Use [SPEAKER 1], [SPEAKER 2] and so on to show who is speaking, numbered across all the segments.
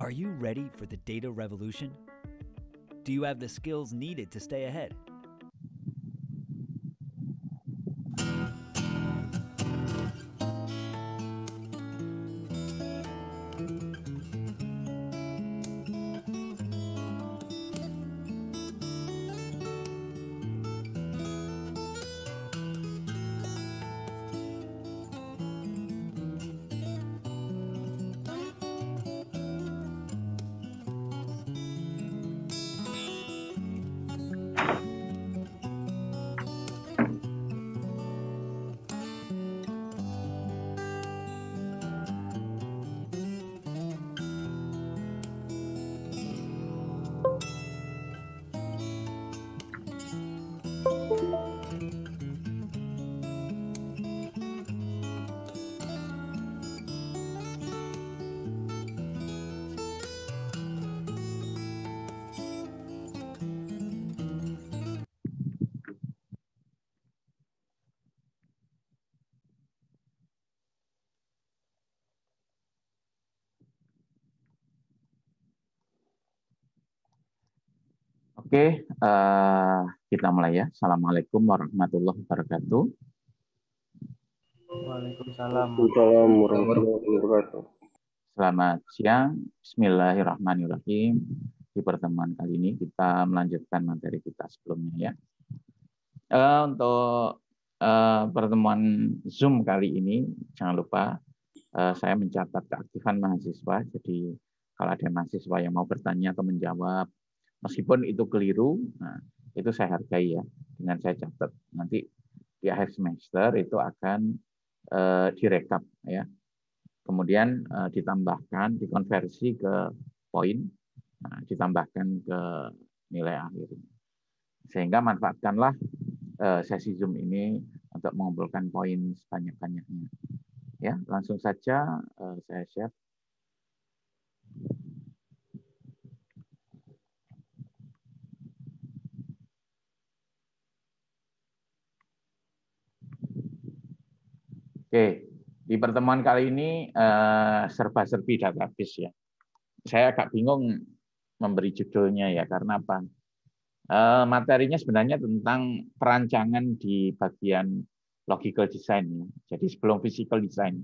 [SPEAKER 1] Are you ready for the data revolution? Do you have the skills needed to stay ahead?
[SPEAKER 2] Oke, kita mulai ya. Assalamualaikum warahmatullahi wabarakatuh.
[SPEAKER 3] Waalaikumsalam
[SPEAKER 4] warahmatullahi wabarakatuh.
[SPEAKER 2] Selamat siang. Bismillahirrahmanirrahim. Di pertemuan kali ini kita melanjutkan materi kita sebelumnya ya. Untuk pertemuan Zoom kali ini, jangan lupa saya mencatat keaktifan mahasiswa. Jadi kalau ada mahasiswa yang mau bertanya atau menjawab, meskipun itu keliru, nah, itu saya hargai ya. Dengan saya catat. Nanti di akhir semester itu akan direkap ya. Kemudian ditambahkan, dikonversi ke poin, nah, ditambahkan ke nilai akhir. Sehingga manfaatkanlah sesi Zoom ini untuk mengumpulkan poin sebanyak-banyaknya. Ya, langsung saja saya share. Oke, di pertemuan kali ini serba-serbi database ya. Saya agak bingung memberi judulnya ya, karena apa? Materinya sebenarnya tentang perancangan di bagian logical design ya. Jadi sebelum physical design.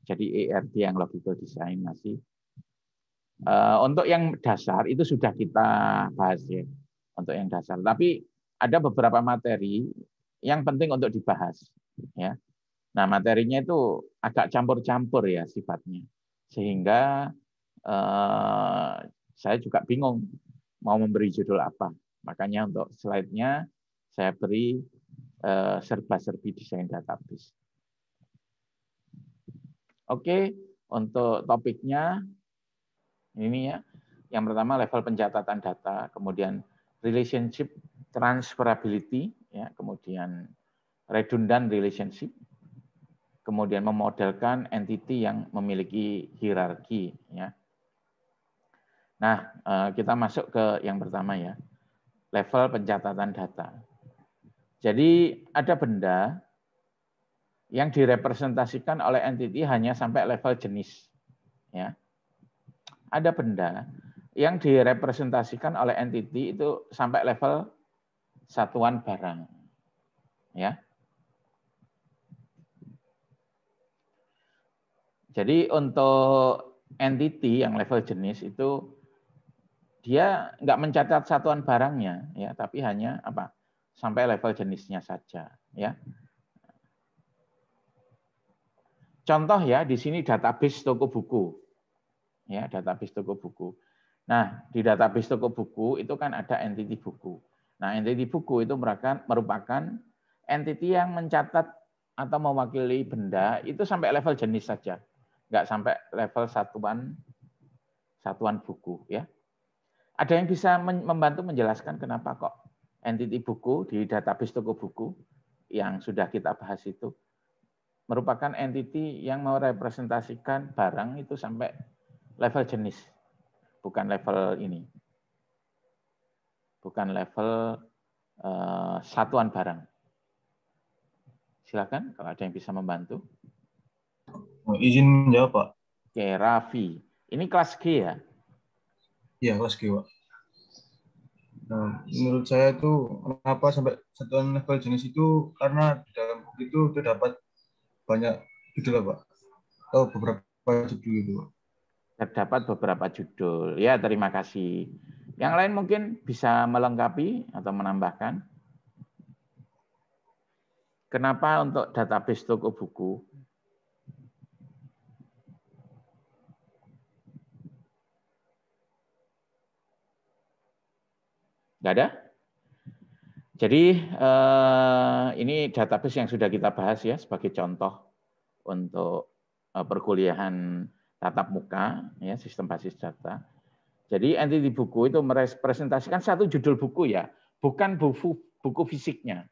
[SPEAKER 2] Jadi ERD yang logical design masih. Untuk yang dasar itu sudah kita bahas ya. Untuk yang dasar. Tapi ada beberapa materi yang penting untuk dibahas ya. Nah, materinya itu agak campur-campur ya sifatnya. Sehingga saya juga bingung mau memberi judul apa. Makanya untuk slide-nya saya beri serba-serbi desain database. Oke, untuk topiknya ini ya. Yang pertama level pencatatan data, kemudian relationship transferability, ya, kemudian redundant relationship, kemudian memodelkan entity yang memiliki hierarki. Ya. Nah, kita masuk ke yang pertama ya, level pencatatan data. Jadi ada benda yang direpresentasikan oleh entity hanya sampai level jenis. Ya. Ada benda yang direpresentasikan oleh entity itu sampai level satuan barang. Ya. Jadi untuk entity yang level jenis itu dia nggak mencatat satuan barangnya, ya, tapi hanya apa? Sampai level jenisnya saja, ya. Contoh ya, di sini database toko buku. Ya, database toko buku. Nah, di database toko buku itu kan ada entity buku. Nah, entity buku itu merupakan entity yang mencatat atau mewakili benda itu sampai level jenis saja. Nggak sampai level satuan buku, ya. Ada yang bisa membantu menjelaskan kenapa kok entity buku di database toko buku yang sudah kita bahas itu merupakan entity yang merepresentasikan barang itu sampai level jenis, bukan level ini, bukan level satuan barang. Silakan kalau ada yang bisa membantu.
[SPEAKER 4] Izin menjawab, Pak.
[SPEAKER 2] Oke, Raffi. Ini kelas G ya?
[SPEAKER 4] Iya, kelas G, Pak. Nah, menurut saya itu kenapa sampai satuan level jenis itu karena di dalam buku itu terdapat banyak judul, Pak. Atau beberapa judul itu, Pak.
[SPEAKER 2] Terdapat beberapa judul. Ya, terima kasih. Yang lain mungkin bisa melengkapi atau menambahkan. Kenapa untuk database toko buku? Nggak ada? Jadi ini database yang sudah kita bahas ya sebagai contoh untuk perkuliahan tatap muka, ya, sistem basis data. Jadi entity buku itu merepresentasikan satu judul buku ya, bukan buku fisiknya.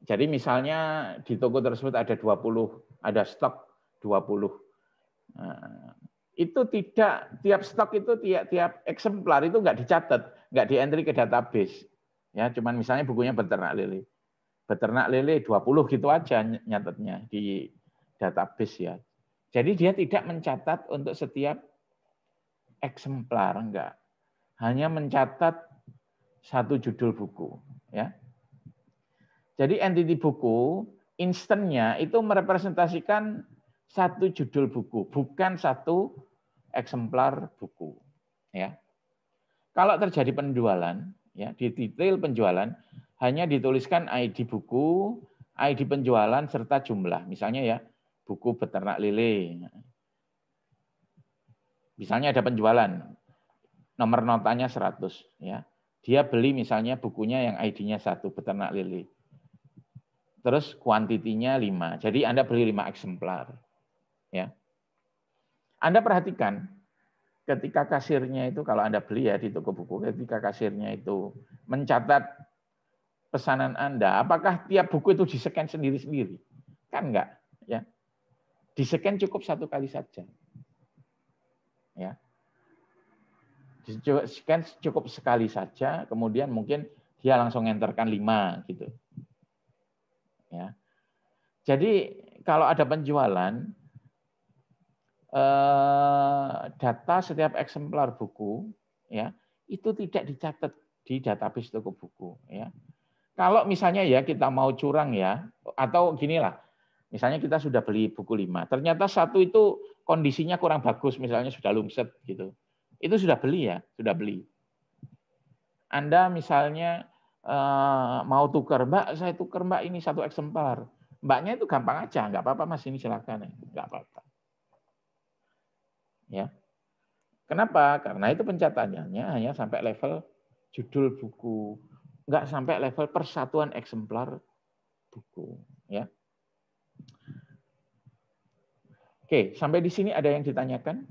[SPEAKER 2] Jadi misalnya di toko tersebut ada 20, ada stok 20. Itu tidak, tiap stok itu tiap eksemplar itu nggak dicatat, nggak di-entry ke database. Ya, cuman misalnya bukunya beternak lele. Beternak lele 20 gitu aja nyatetnya di database ya. Jadi dia tidak mencatat untuk setiap eksemplar, enggak. Hanya mencatat satu judul buku. Ya. Jadi entity buku, instannya itu merepresentasikan satu judul buku, bukan satu eksemplar buku. Ya. Kalau terjadi penjualan, ya, di detail penjualan, hanya dituliskan ID buku, ID penjualan, serta jumlah. Misalnya ya, buku beternak lele. Misalnya ada penjualan, nomor notanya 100. Ya. Dia beli misalnya bukunya yang ID-nya 1, beternak lele. Terus kuantitinya 5. Jadi Anda beli 5 eksemplar. Ya. Anda perhatikan, ketika kasirnya itu, kalau Anda beli ya di toko buku, ketika kasirnya itu mencatat pesanan Anda, apakah tiap buku itu di-scan sendiri-sendiri? Kan enggak. Ya. Di-scan cukup satu kali saja. Ya. Di-scan cukup sekali saja, kemudian mungkin dia langsung enterkan 5 gitu. Ya. Jadi kalau ada penjualan, data setiap eksemplar buku, ya, itu tidak dicatat di database toko buku. Ya. Kalau misalnya ya kita mau curang ya, atau ginilah, misalnya kita sudah beli buku 5, ternyata satu itu kondisinya kurang bagus, misalnya sudah lumset gitu, itu sudah beli ya, sudah beli. Anda misalnya mau tukar, Mbak, saya tukar Mbak ini satu eksemplar. Mbaknya itu gampang aja, nggak apa-apa Mas, ini silakan, nggak apa-apa. Ya, kenapa? Karena itu pencatatannya hanya sampai level judul buku, nggak sampai level persatuan eksemplar buku. Ya. Oke, sampai di sini ada yang ditanyakan?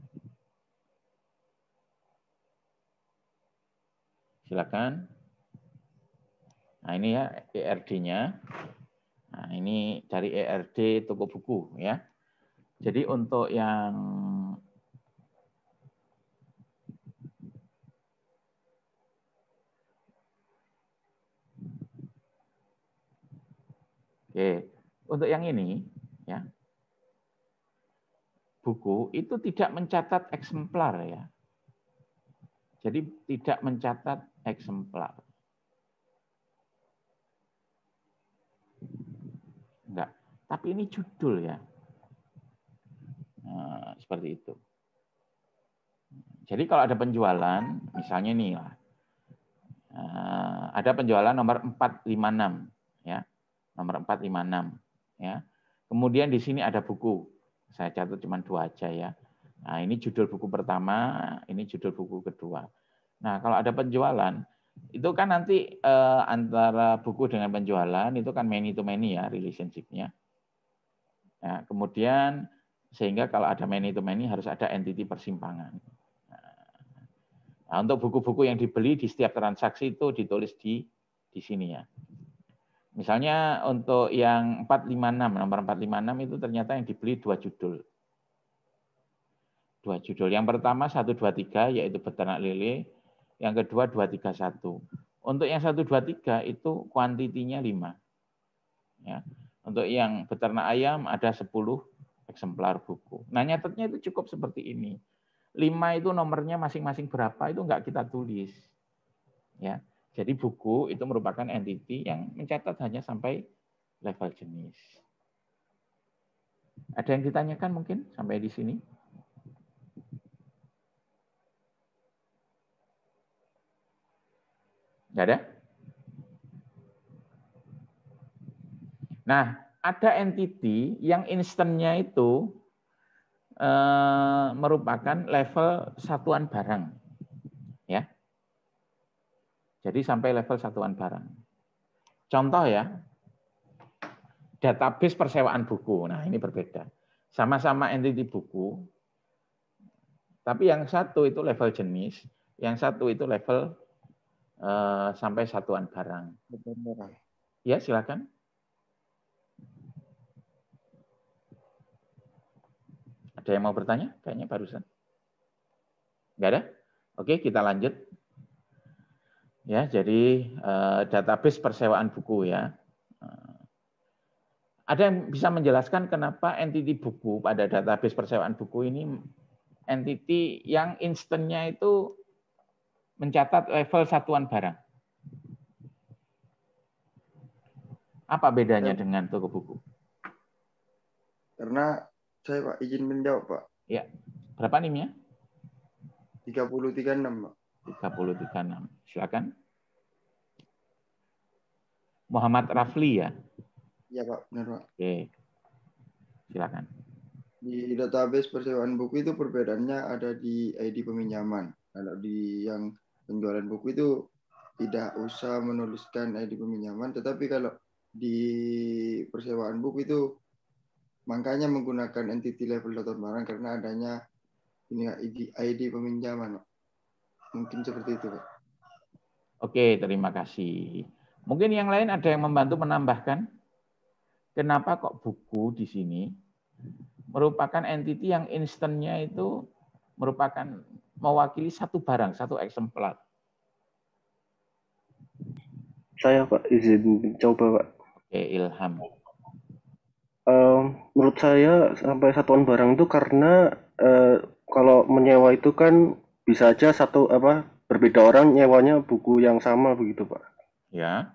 [SPEAKER 2] Silakan. Nah ini ya ERD-nya. Nah ini dari ERD toko buku ya. Jadi untuk yang untuk yang ini ya, buku itu tidak mencatat eksemplar ya. Jadi tidak mencatat eksemplar. Enggak. Tapi ini judul ya. Nah, seperti itu. Jadi kalau ada penjualan, misalnya nih lah, ada penjualan nomor 456 ya. Nomor 456 ya. Kemudian di sini ada buku. Saya catat cuma 2 aja ya. Nah, ini judul buku pertama, ini judul buku kedua. Nah, kalau ada penjualan, itu kan nanti antara buku dengan penjualan itu kan many to many ya relationship-nya. Ya, kemudian sehingga kalau ada many to many harus ada entity persimpangan. Nah, untuk buku-buku yang dibeli di setiap transaksi itu ditulis di sini ya. Misalnya untuk yang 456, nomor 456 itu ternyata yang dibeli 2 judul. 2 judul. Yang pertama 123 yaitu beternak lele, yang kedua 231. Untuk yang 123 itu kuantitinya 5. Ya. Untuk yang beternak ayam ada 10 eksemplar buku. Nah, nyatetnya itu cukup seperti ini. 5 itu nomornya masing-masing berapa itu enggak kita tulis. Ya. Jadi buku itu merupakan entity yang mencatat hanya sampai level jenis. Ada yang ditanyakan mungkin sampai di sini? Nggak ada? Nah, ada entity yang instannya itu merupakan level satuan barang. Ya. Jadi sampai level satuan barang. Contoh ya, database persewaan buku. Nah, ini berbeda. Sama-sama entity buku, tapi yang satu itu level jenis, yang satu itu level sampai satuan barang. Ya, silakan. Ada yang mau bertanya? Kayaknya barusan. Enggak ada? Oke, kita lanjut. Ya, jadi database persewaan buku ya. Ada yang bisa menjelaskan kenapa entity buku pada database persewaan buku ini entity yang instannya itu mencatat level satuan barang? Apa bedanya dengan toko buku?
[SPEAKER 3] Karena saya Pak izin menjawab Pak.
[SPEAKER 2] Ya, berapa NIM-nya?
[SPEAKER 3] 3036 Pak.
[SPEAKER 2] 3036. Silakan. Muhammad Rafli ya?
[SPEAKER 3] Iya Pak, benar Pak.
[SPEAKER 2] Oke. Silakan.
[SPEAKER 3] Di database persewaan buku itu perbedaannya ada di ID peminjaman. Kalau di yang penjualan buku itu tidak usah menuliskan ID peminjaman, tetapi kalau di persewaan buku itu makanya menggunakan entity level daftar barang karena adanya ini ID peminjaman. Mungkin seperti itu, Pak.
[SPEAKER 2] Oke, terima kasih. Mungkin yang lain ada yang membantu menambahkan? Kenapa kok buku di sini merupakan entity yang instannya itu merupakan mewakili satu barang, satu eksemplar?
[SPEAKER 5] Saya Pak izin coba Pak.
[SPEAKER 2] Oke, Ilham.
[SPEAKER 5] Menurut saya sampai satuan barang itu karena kalau menyewa itu kan bisa aja berbeda orang nyewanya buku yang sama begitu Pak.
[SPEAKER 2] Ya.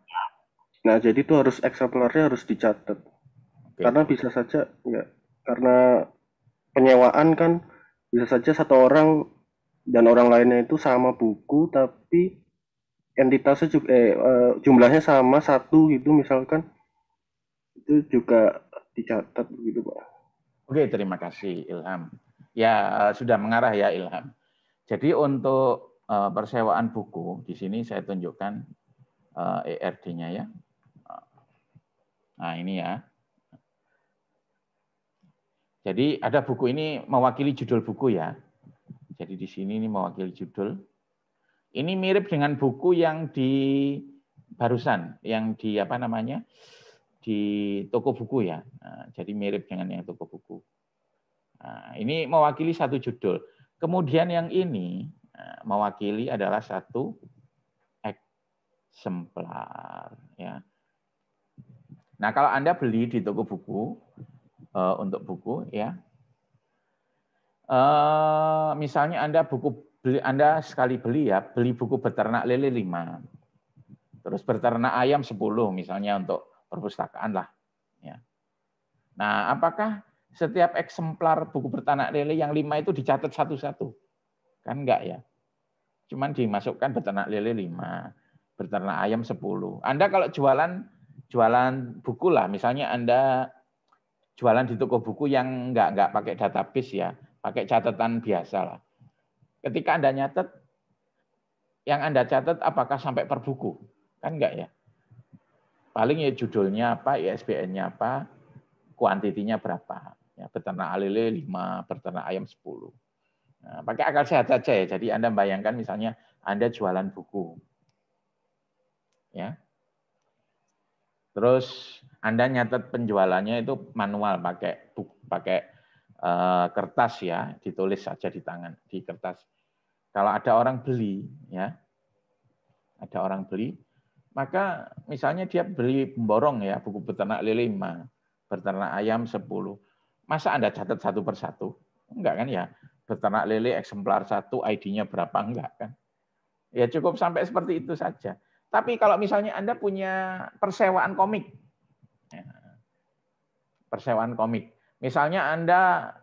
[SPEAKER 5] Nah jadi itu harus eksemplarnya harus dicatat. Oke. Karena bisa saja ya karena penyewaan kan bisa saja satu orang dan orang lainnya itu sama buku tapi entitasnya juga jumlahnya sama satu gitu misalkan itu juga dicatat begitu Pak.
[SPEAKER 2] Oke, terima kasih Ilham. Ya, sudah mengarah ya Ilham. Jadi untuk persewaan buku di sini saya tunjukkan ERD-nya ya. Nah, ini ya. Jadi ada buku ini mewakili judul buku ya. Jadi di sini ini mewakili judul. Ini mirip dengan buku yang di barusan, yang di apa namanya? Di toko buku ya. Nah, jadi mirip dengan yang toko buku. Nah, ini mewakili satu judul. Kemudian yang ini mewakili adalah satu eksemplar ya. Nah, kalau Anda beli di toko buku untuk buku ya. Misalnya Anda sekali beli ya, beli buku beternak lele 5. Terus beternak ayam 10 misalnya untuk perpustakaan lah ya. Nah, apakah setiap eksemplar buku beternak lele yang 5 itu dicatat satu-satu? Kan enggak ya. Cuman dimasukkan beternak lele 5, beternak ayam 10. Anda kalau jualan buku lah, misalnya Anda jualan di toko buku yang enggak pakai database ya, pakai catatan biasa lah. Ketika Anda nyatet, yang Anda catat apakah sampai per buku? Kan enggak ya. Paling ya judulnya apa, ISBN-nya apa, kuantitinya berapa. Ya, beternak lele 5, beternak ayam 10. Nah, pakai akal sehat saja ya. Jadi Anda bayangkan misalnya Anda jualan buku. Ya. Terus Anda nyatet penjualannya itu manual pakai kertas ya, ditulis saja di tangan di kertas. Kalau ada orang beli ya. Ada orang beli, maka misalnya dia beli borong ya, buku beternak lele 5, beternak ayam 10. Masa Anda catat satu persatu? Enggak kan ya? Beternak lele eksemplar 1, ID-nya berapa? Enggak kan? Ya cukup sampai seperti itu saja. Tapi kalau misalnya Anda punya persewaan komik, persewaan komik. Misalnya Anda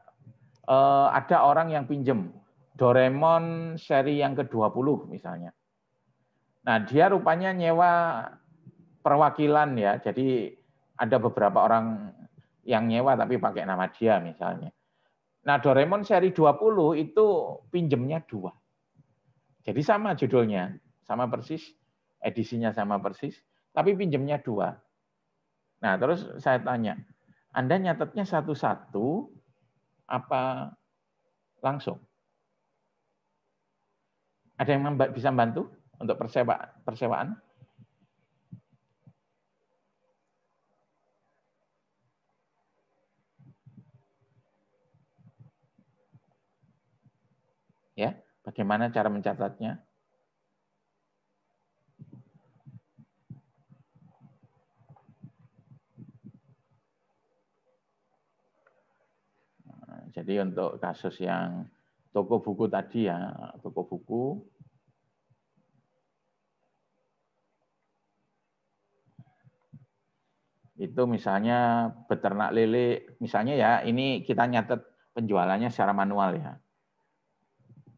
[SPEAKER 2] ada orang yang pinjem Doraemon seri yang ke-20 misalnya. Nah, dia rupanya nyewa perwakilan ya. Jadi ada beberapa orang yang nyewa tapi pakai nama dia misalnya. Nah, Doraemon seri 20 itu pinjemnya 2. Jadi sama judulnya, sama persis, edisinya sama persis, tapi pinjemnya 2. Nah, terus saya tanya, Anda nyatetnya satu-satu apa langsung? Ada yang bisa bantu untuk persewaan? Ya, bagaimana cara mencatatnya? Jadi untuk kasus yang toko buku tadi ya, toko buku Itu misalnya beternak lele, misalnya ya, ini kita nyatet penjualannya secara manual ya.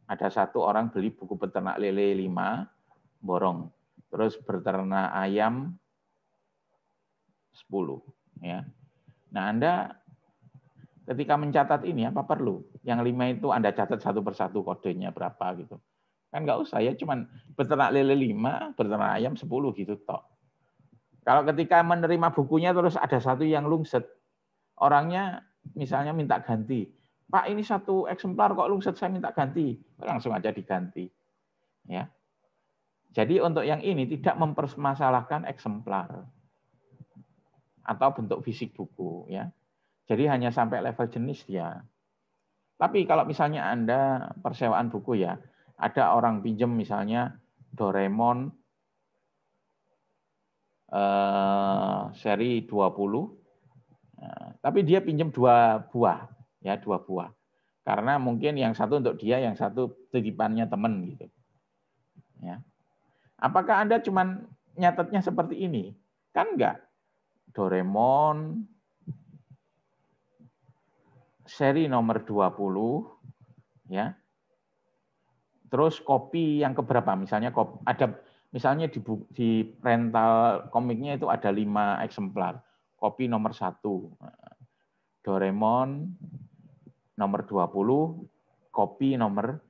[SPEAKER 2] Ada satu orang beli buku beternak lele 5, borong. Terus beternak ayam 10. Ya. Nah, Anda ketika mencatat ini apa perlu? Yang 5 itu Anda catat satu persatu kodenya berapa gitu. Kan nggak usah ya, cuman beternak lele 5, beternak ayam 10 gitu toh. Kalau ketika menerima bukunya terus ada satu yang lungset, orangnya misalnya minta ganti. Pak, ini satu eksemplar kok lungset, saya minta ganti. Langsung aja diganti. Ya. Jadi untuk yang ini tidak mempermasalahkan eksemplar atau bentuk fisik buku. Ya. Jadi hanya sampai level jenis ya. Tapi kalau misalnya Anda persewaan buku ya, ada orang pinjam misalnya Doraemon seri 20, tapi dia pinjam 2 buah, ya 2 buah. Karena mungkin yang satu untuk dia, yang satu titipannya teman gitu. Ya. Apakah Anda cuman nyatetnya seperti ini? Kan enggak. Doraemon seri nomor 20, ya. Terus kopi yang keberapa? Misalnya ada misalnya di rental komiknya itu ada 5 eksemplar. Kopi nomor 1. Doraemon nomor 20, kopi nomor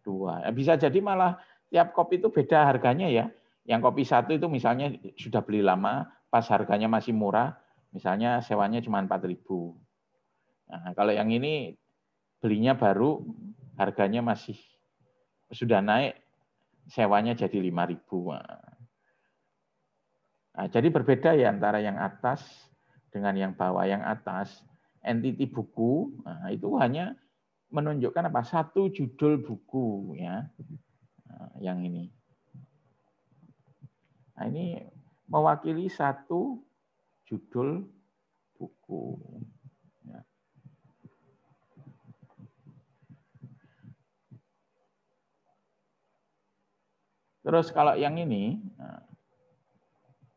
[SPEAKER 2] 2. Bisa jadi malah tiap kopi itu beda harganya ya. Yang kopi 1 itu misalnya sudah beli lama, pas harganya masih murah, misalnya sewanya cuma 4.000. Nah, kalau yang ini belinya baru, harganya masih sudah naik, sewanya jadi 5.000. Nah, jadi berbeda ya antara yang atas dengan yang bawah. Yang atas, entiti buku, nah, itu hanya menunjukkan apa? Satu judul buku ya. Nah, yang ini. Nah, ini mewakili satu judul buku. Ya. Terus kalau yang ini, nah,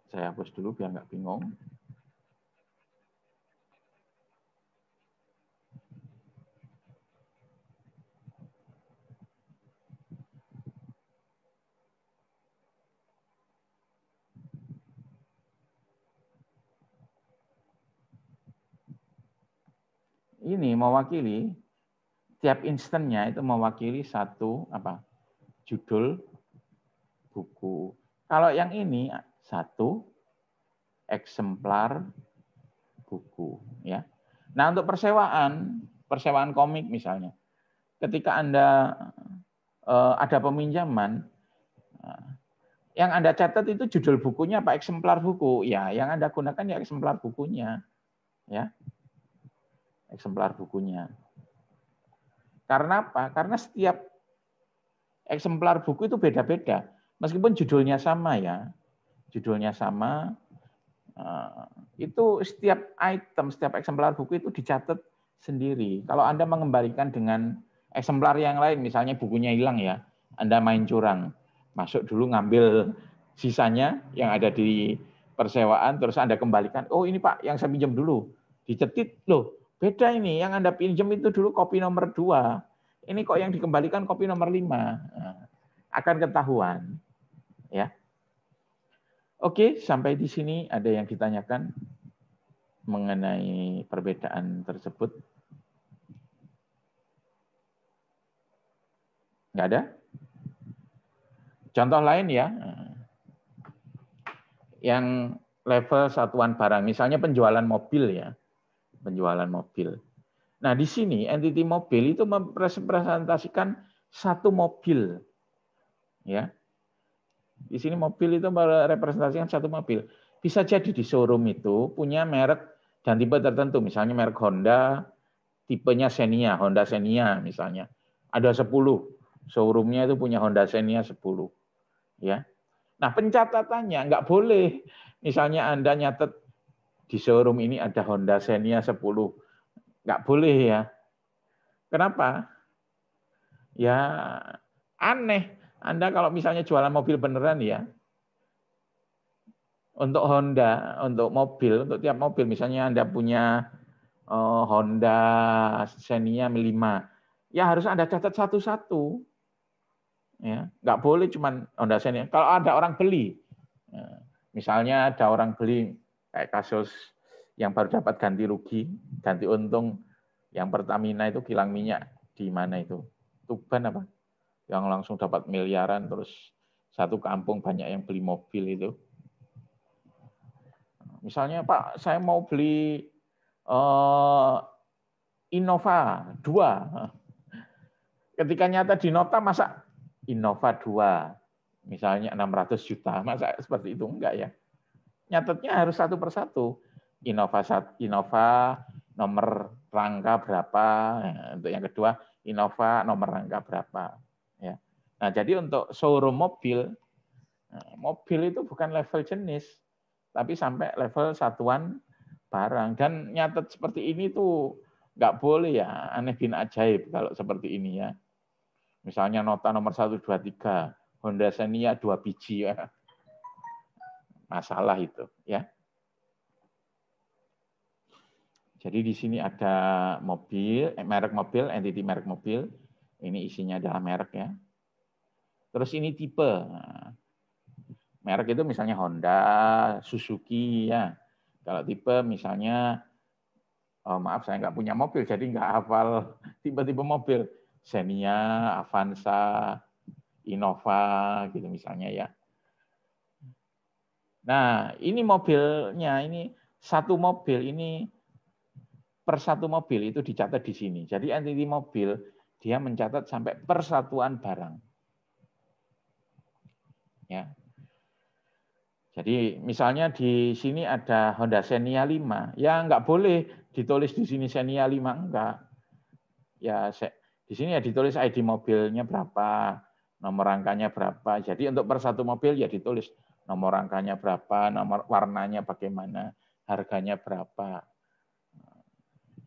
[SPEAKER 2] saya hapus dulu biar nggak bingung. Ini mewakili tiap instannya itu mewakili satu apa? Judul buku. Kalau yang ini satu eksemplar buku ya. Nah, untuk persewaan komik misalnya. Ketika Anda ada peminjaman, yang Anda catat itu judul bukunya apa eksemplar buku? Ya, yang Anda gunakan ya eksemplar bukunya. Ya. Eksemplar bukunya. Karena apa? Karena setiap eksemplar buku itu beda-beda. Meskipun judulnya sama ya. Judulnya sama, itu setiap item, setiap eksemplar buku itu dicatat sendiri. Kalau Anda mengembalikan dengan eksemplar yang lain, misalnya bukunya hilang ya, Anda main curang. Masuk dulu ngambil sisanya yang ada di persewaan, terus Anda kembalikan. Oh ini Pak, yang saya pinjam dulu. Dicetit, loh beda ini. Yang Anda pinjam itu dulu kopi nomor 2. Ini kok yang dikembalikan kopi nomor 5. Akan ketahuan. Ya. Oke, sampai di sini ada yang ditanyakan mengenai perbedaan tersebut? Nggak ada? Contoh lain ya, yang level satuan barang, misalnya penjualan mobil ya, penjualan mobil. Nah di sini entiti mobil itu merepresentasikan satu mobil, ya. Di sini mobil itu merepresentasikan satu mobil. Bisa jadi di showroom itu punya merek dan tipe tertentu, misalnya merek Honda, tipenya Xenia, Honda Xenia misalnya. Ada 10, showroomnya itu punya Honda Xenia 10. Ya. Nah pencatatannya nggak boleh. Misalnya Anda nyatet di showroom ini ada Honda Xenia 10. Nggak boleh ya. Kenapa? Ya aneh. Anda kalau misalnya jualan mobil beneran ya, Untuk Honda, untuk mobil, untuk tiap mobil, misalnya Anda punya Honda Xenia 5, ya harus Anda catat satu-satu. Ya, nggak boleh cuman Honda Xenia. Kalau ada orang beli, misalnya ada orang beli kayak kasus yang baru dapat ganti rugi, ganti untung, yang Pertamina itu kilang minyak di mana itu? Tuban apa? Yang langsung dapat miliaran, terus satu kampung banyak yang beli mobil itu. Misalnya, Pak, saya mau beli Innova 2. Ketika nyata di nota, masa Innova 2, misalnya 600 juta, masa seperti itu? Enggak ya. Nyatetnya harus satu persatu. Innova nomor rangka berapa, untuk yang kedua, Innova nomor rangka berapa. Ya. Nah, jadi untuk showroom mobil itu bukan level jenis, tapi sampai level satuan barang. Dan nyatet seperti ini tuh nggak boleh ya, aneh bin ajaib kalau seperti ini ya. Misalnya nota nomor 123, Honda Xenia 2 biji ya. Masalah itu ya. Jadi di sini ada mobil, merek mobil, entity merek mobil. Ini isinya adalah merek ya. Terus ini tipe. Merek itu misalnya Honda, Suzuki ya. Kalau tipe misalnya, maaf saya nggak punya mobil, jadi nggak hafal tipe-tipe mobil. Xenia, Avanza, Innova gitu misalnya ya. Nah ini mobilnya, ini satu mobil ini per satu mobil itu dicatat di sini. Jadi entity mobil dia mencatat sampai persatuan barang. Ya. Jadi misalnya di sini ada Honda Xenia 5, ya nggak boleh ditulis di sini Xenia 5, enggak. Ya di sini ya ditulis ID mobilnya berapa, nomor rangkanya berapa. Jadi untuk per satu mobil ya ditulis nomor rangkanya berapa, nomor warnanya bagaimana, harganya berapa.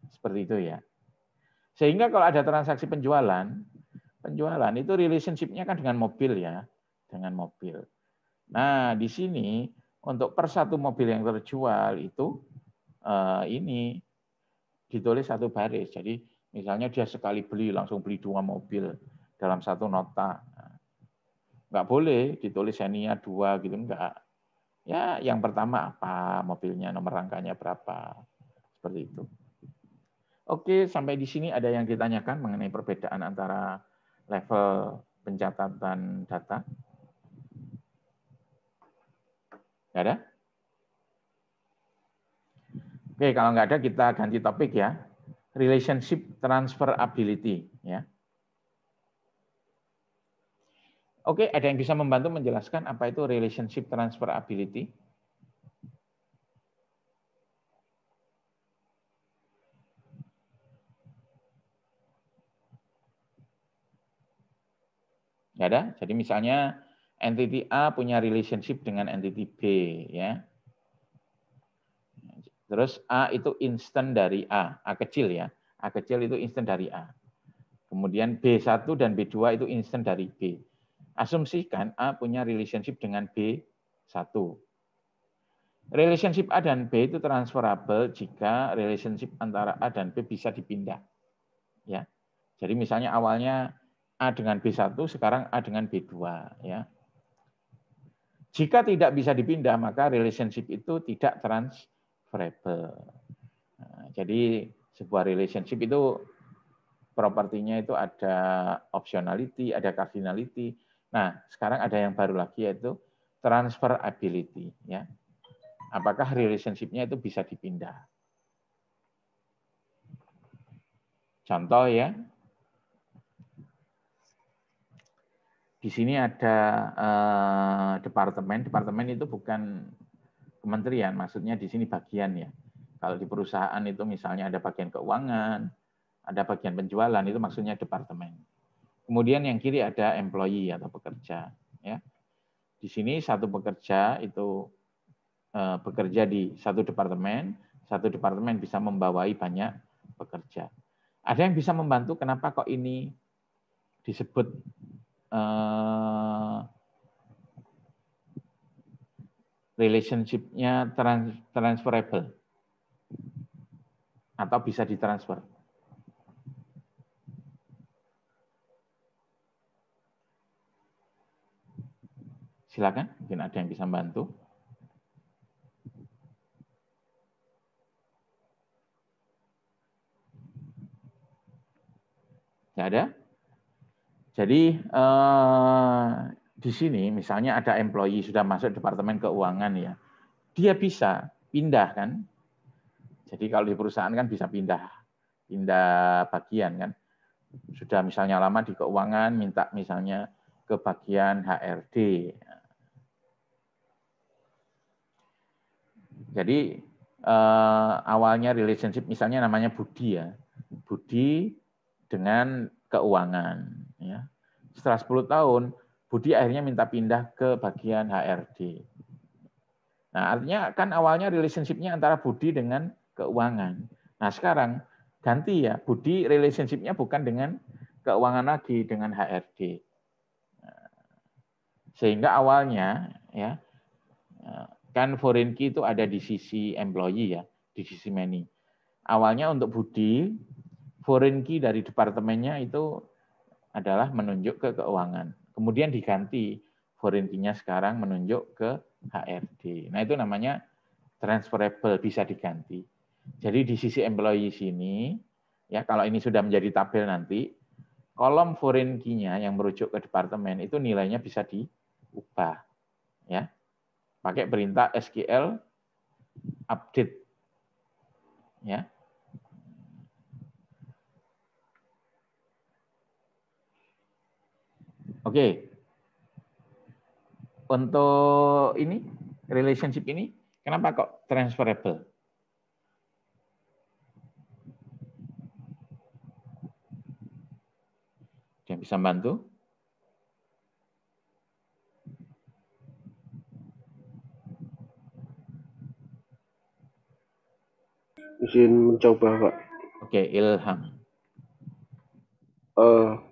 [SPEAKER 2] Seperti itu ya. Sehingga kalau ada transaksi penjualan itu relationship-nya kan dengan mobil ya, dengan mobil. Nah, di sini untuk per satu mobil yang terjual itu ini ditulis satu baris. Jadi misalnya dia sekali beli langsung beli 2 mobil dalam satu nota. Nggak boleh ditulis Xenia 2 gitu, enggak. Ya, yang pertama apa mobilnya, nomor rangkanya berapa. Seperti itu. Oke, sampai di sini ada yang ditanyakan mengenai perbedaan antara level pencatatan data? Nggak ada? Oke, kalau nggak ada kita ganti topik ya. Relationship transferability. Ya. Oke, ada yang bisa membantu menjelaskan apa itu relationship transferability? Nggak ada? Jadi misalnya entity A punya relationship dengan entity B. Ya. Terus A itu instan dari A kecil ya. A kecil itu instan dari A. Kemudian B1 dan B2 itu instan dari B. Asumsikan A punya relationship dengan B1. Relationship A dan B itu transferable jika relationship antara A dan B bisa dipindah. Ya. Jadi misalnya awalnya A dengan B1, sekarang A dengan B2. Ya. Jika tidak bisa dipindah, maka relationship itu tidak transferable. Nah, jadi sebuah relationship itu propertinya itu ada optionality, ada cardinality. Nah, sekarang ada yang baru lagi yaitu transferability. Ya. Apakah relationship-nya itu bisa dipindah? Contoh ya, di sini ada departemen. Departemen itu bukan kementerian, maksudnya di sini bagian ya. Kalau di perusahaan itu misalnya ada bagian keuangan, ada bagian penjualan, itu maksudnya departemen. Kemudian yang kiri ada employee atau pekerja. Ya. Di sini satu pekerja itu bekerja di satu departemen bisa membawai banyak pekerja. Ada yang bisa membantu kenapa kok ini disebut relationship-nya transferable atau bisa ditransfer. Silakan, mungkin ada yang bisa bantu. Nggak ada? Jadi di sini misalnya ada employee sudah masuk departemen keuangan ya, dia bisa pindah kan. Jadi kalau di perusahaan kan bisa pindah bagian kan. Sudah misalnya lama di keuangan, minta misalnya ke bagian HRD. Jadi awalnya relationship misalnya namanya Budi ya, Budi dengan keuangan. Ya. Setelah 10 tahun, Budi akhirnya minta pindah ke bagian HRD. Nah, artinya kan awalnya relationship-nya antara Budi dengan keuangan. Nah, sekarang ganti ya, Budi relationship-nya bukan dengan keuangan lagi, dengan HRD. Sehingga awalnya ya kan foreign key itu ada di sisi employee ya, di sisi many. Awalnya untuk Budi, foreign key dari departemennya itu adalah menunjuk ke keuangan. Kemudian diganti foreign key-nya sekarang menunjuk ke HRD. Nah, itu namanya transferable, bisa diganti. Jadi di sisi employee sini, ya kalau ini sudah menjadi tabel nanti, kolom foreign key-nya yang merujuk ke departemen itu nilainya bisa diubah. Ya. Pakai perintah SQL update. Ya. Oke. Untuk ini, relationship ini, kenapa kok transferable? Yang bisa bantu?
[SPEAKER 5] Izin mencoba, Pak.
[SPEAKER 2] Oke, Ilham.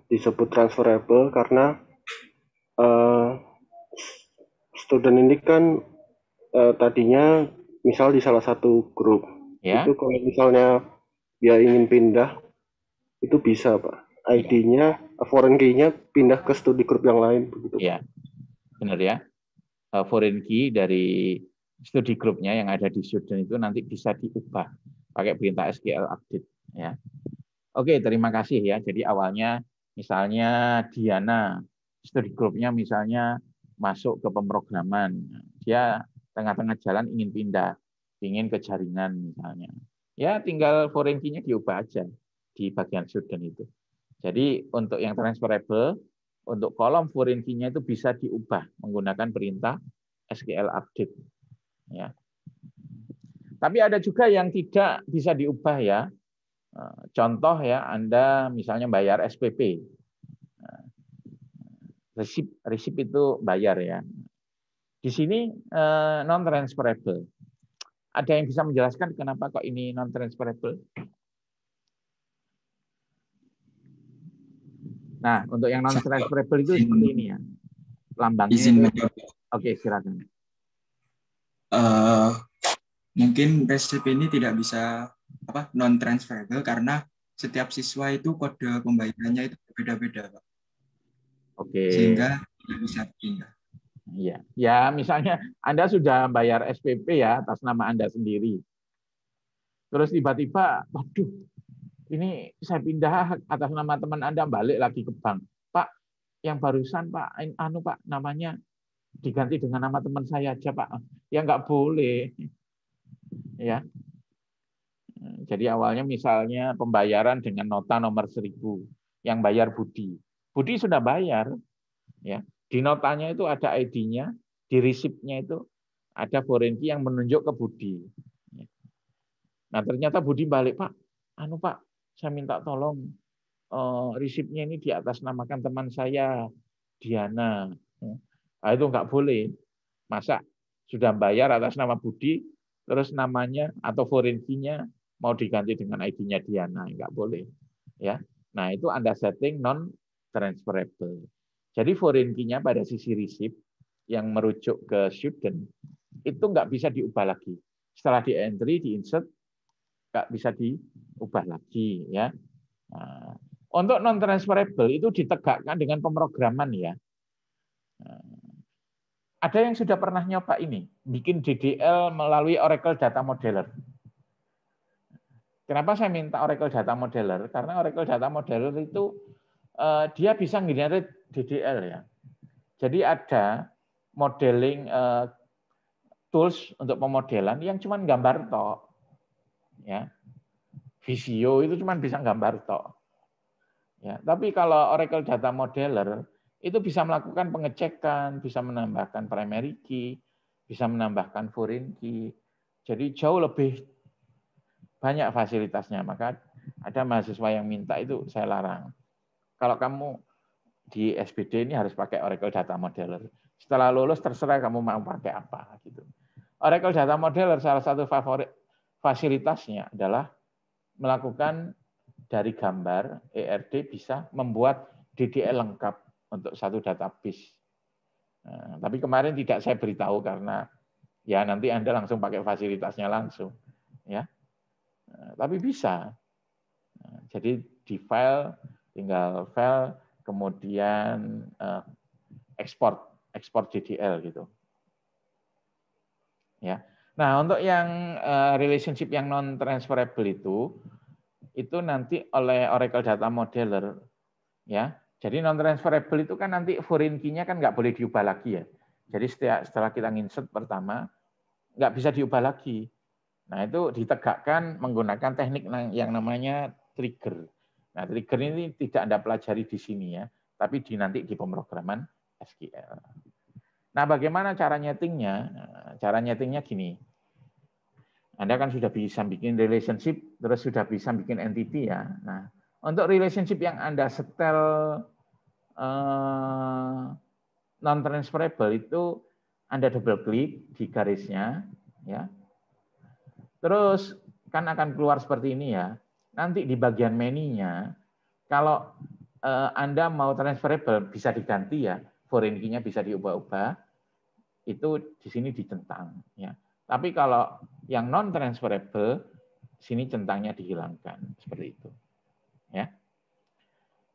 [SPEAKER 5] Disebut transferable karena student ini kan tadinya misal di salah satu grup.
[SPEAKER 2] Ya.
[SPEAKER 5] Itu kalau misalnya dia ingin pindah, itu bisa, Pak. ID-nya, foreign key-nya pindah ke studi grup yang lain. Begitu.
[SPEAKER 2] Ya, benar ya. Foreign key dari studi grupnya yang ada di student itu nanti bisa diubah pakai perintah SQL update. Ya. Oke, terima kasih ya. Jadi awalnya misalnya Diana, studi grupnya misalnya masuk ke pemrograman. Dia tengah-tengah jalan ingin pindah, ingin ke jaringan misalnya. Ya tinggal foreign key-nya diubah aja di bagian student itu. Jadi untuk yang transferable, untuk kolom foreign key-nya itu bisa diubah menggunakan perintah SQL update. Ya. Tapi ada juga yang tidak bisa diubah ya. Contoh ya, Anda misalnya bayar SPP. Resip itu bayar ya. Di sini non-transferable. Ada yang bisa menjelaskan kenapa kok ini non-transferable? Nah, untuk yang non-transferable itu seperti ini ya. Lambangnya
[SPEAKER 6] izin
[SPEAKER 2] itu. Oke, silakan.
[SPEAKER 6] Mungkin resip ini tidak bisa non-transferable karena setiap siswa itu kode pembayarannya itu berbeda-beda, Pak.
[SPEAKER 2] Oke.
[SPEAKER 6] Sehingga tidak bisa pindah.
[SPEAKER 2] Iya. Ya, misalnya Anda sudah bayar SPP ya atas nama Anda sendiri. Terus tiba-tiba, waduh, ini saya pindah atas nama teman Anda, balik lagi ke bank. Pak, yang barusan Pak, Pak, namanya diganti dengan nama teman saya aja Pak. Ya nggak boleh. Ya. Jadi awalnya misalnya pembayaran dengan nota nomor 1000, yang bayar Budi. Budi sudah bayar. Ya. Di notanya itu ada ID-nya, di resipnya itu ada foreign key yang menunjuk ke Budi. Nah ternyata Budi balik, Pak, Pak, saya minta tolong resipnya ini di atas namakan teman saya, Diana. Nah, itu nggak boleh. Masa sudah bayar atas nama Budi, terus namanya atau foreign key-nya mau diganti dengan ID-nya Diana, nggak boleh. Ya, nah itu Anda setting non-transferable. Jadi foreign key-nya pada sisi receipt yang merujuk ke student itu nggak bisa diubah lagi. Setelah di entry, di insert, nggak bisa diubah lagi ya. Nah, untuk non transferable itu ditegakkan dengan pemrograman ya. Ada yang sudah pernah nyoba ini, bikin DDL melalui Oracle Data Modeler. Kenapa saya minta Oracle Data Modeler? Karena Oracle Data Modeler itu dia bisa generate DDL ya. Jadi ada modeling tools untuk pemodelan yang cuma gambar tok. Ya. Visio itu cuma bisa gambar tok. Ya, tapi kalau Oracle Data Modeler itu bisa melakukan pengecekan, bisa menambahkan primary key, bisa menambahkan foreign key. Jadi jauh lebih banyak fasilitasnya. Maka ada mahasiswa yang minta itu saya larang. Kalau kamu di SBD ini harus pakai Oracle Data Modeler. Setelah lulus terserah kamu mau pakai apa gitu. Oracle Data Modeler salah satu favorit fasilitasnya adalah melakukan dari gambar ERD bisa membuat DDL lengkap untuk satu database. Nah, tapi kemarin tidak saya beritahu karena ya nanti Anda langsung pakai fasilitasnya langsung, ya. Nah, tapi bisa. Nah, jadi di file tinggal file kemudian ekspor DDL gitu. Ya. Nah, untuk yang relationship yang non transferable itu nanti oleh Oracle Data Modeler ya. Jadi non transferable itu kan nanti foreign key-nya kan nggak boleh diubah lagi ya. Jadi setelah kita insert pertama nggak bisa diubah lagi. Nah, itu ditegakkan menggunakan teknik yang namanya trigger. Nah, trigger ini tidak Anda pelajari di sini ya, tapi nanti di pemrograman SQL. Nah, bagaimana cara nyetingnya? Cara nyetingnya gini. Anda kan sudah bisa bikin relationship, terus sudah bisa bikin entity ya. Nah, untuk relationship yang Anda setel non-transferable itu Anda double klik di garisnya, ya. Terus kan akan keluar seperti ini ya. Nanti di bagian menu-nya, kalau Anda mau transferable bisa diganti ya, foreign key-nya bisa diubah-ubah, itu di sini dicentang ya. Tapi kalau yang non transferable sini centangnya dihilangkan seperti itu. Ya.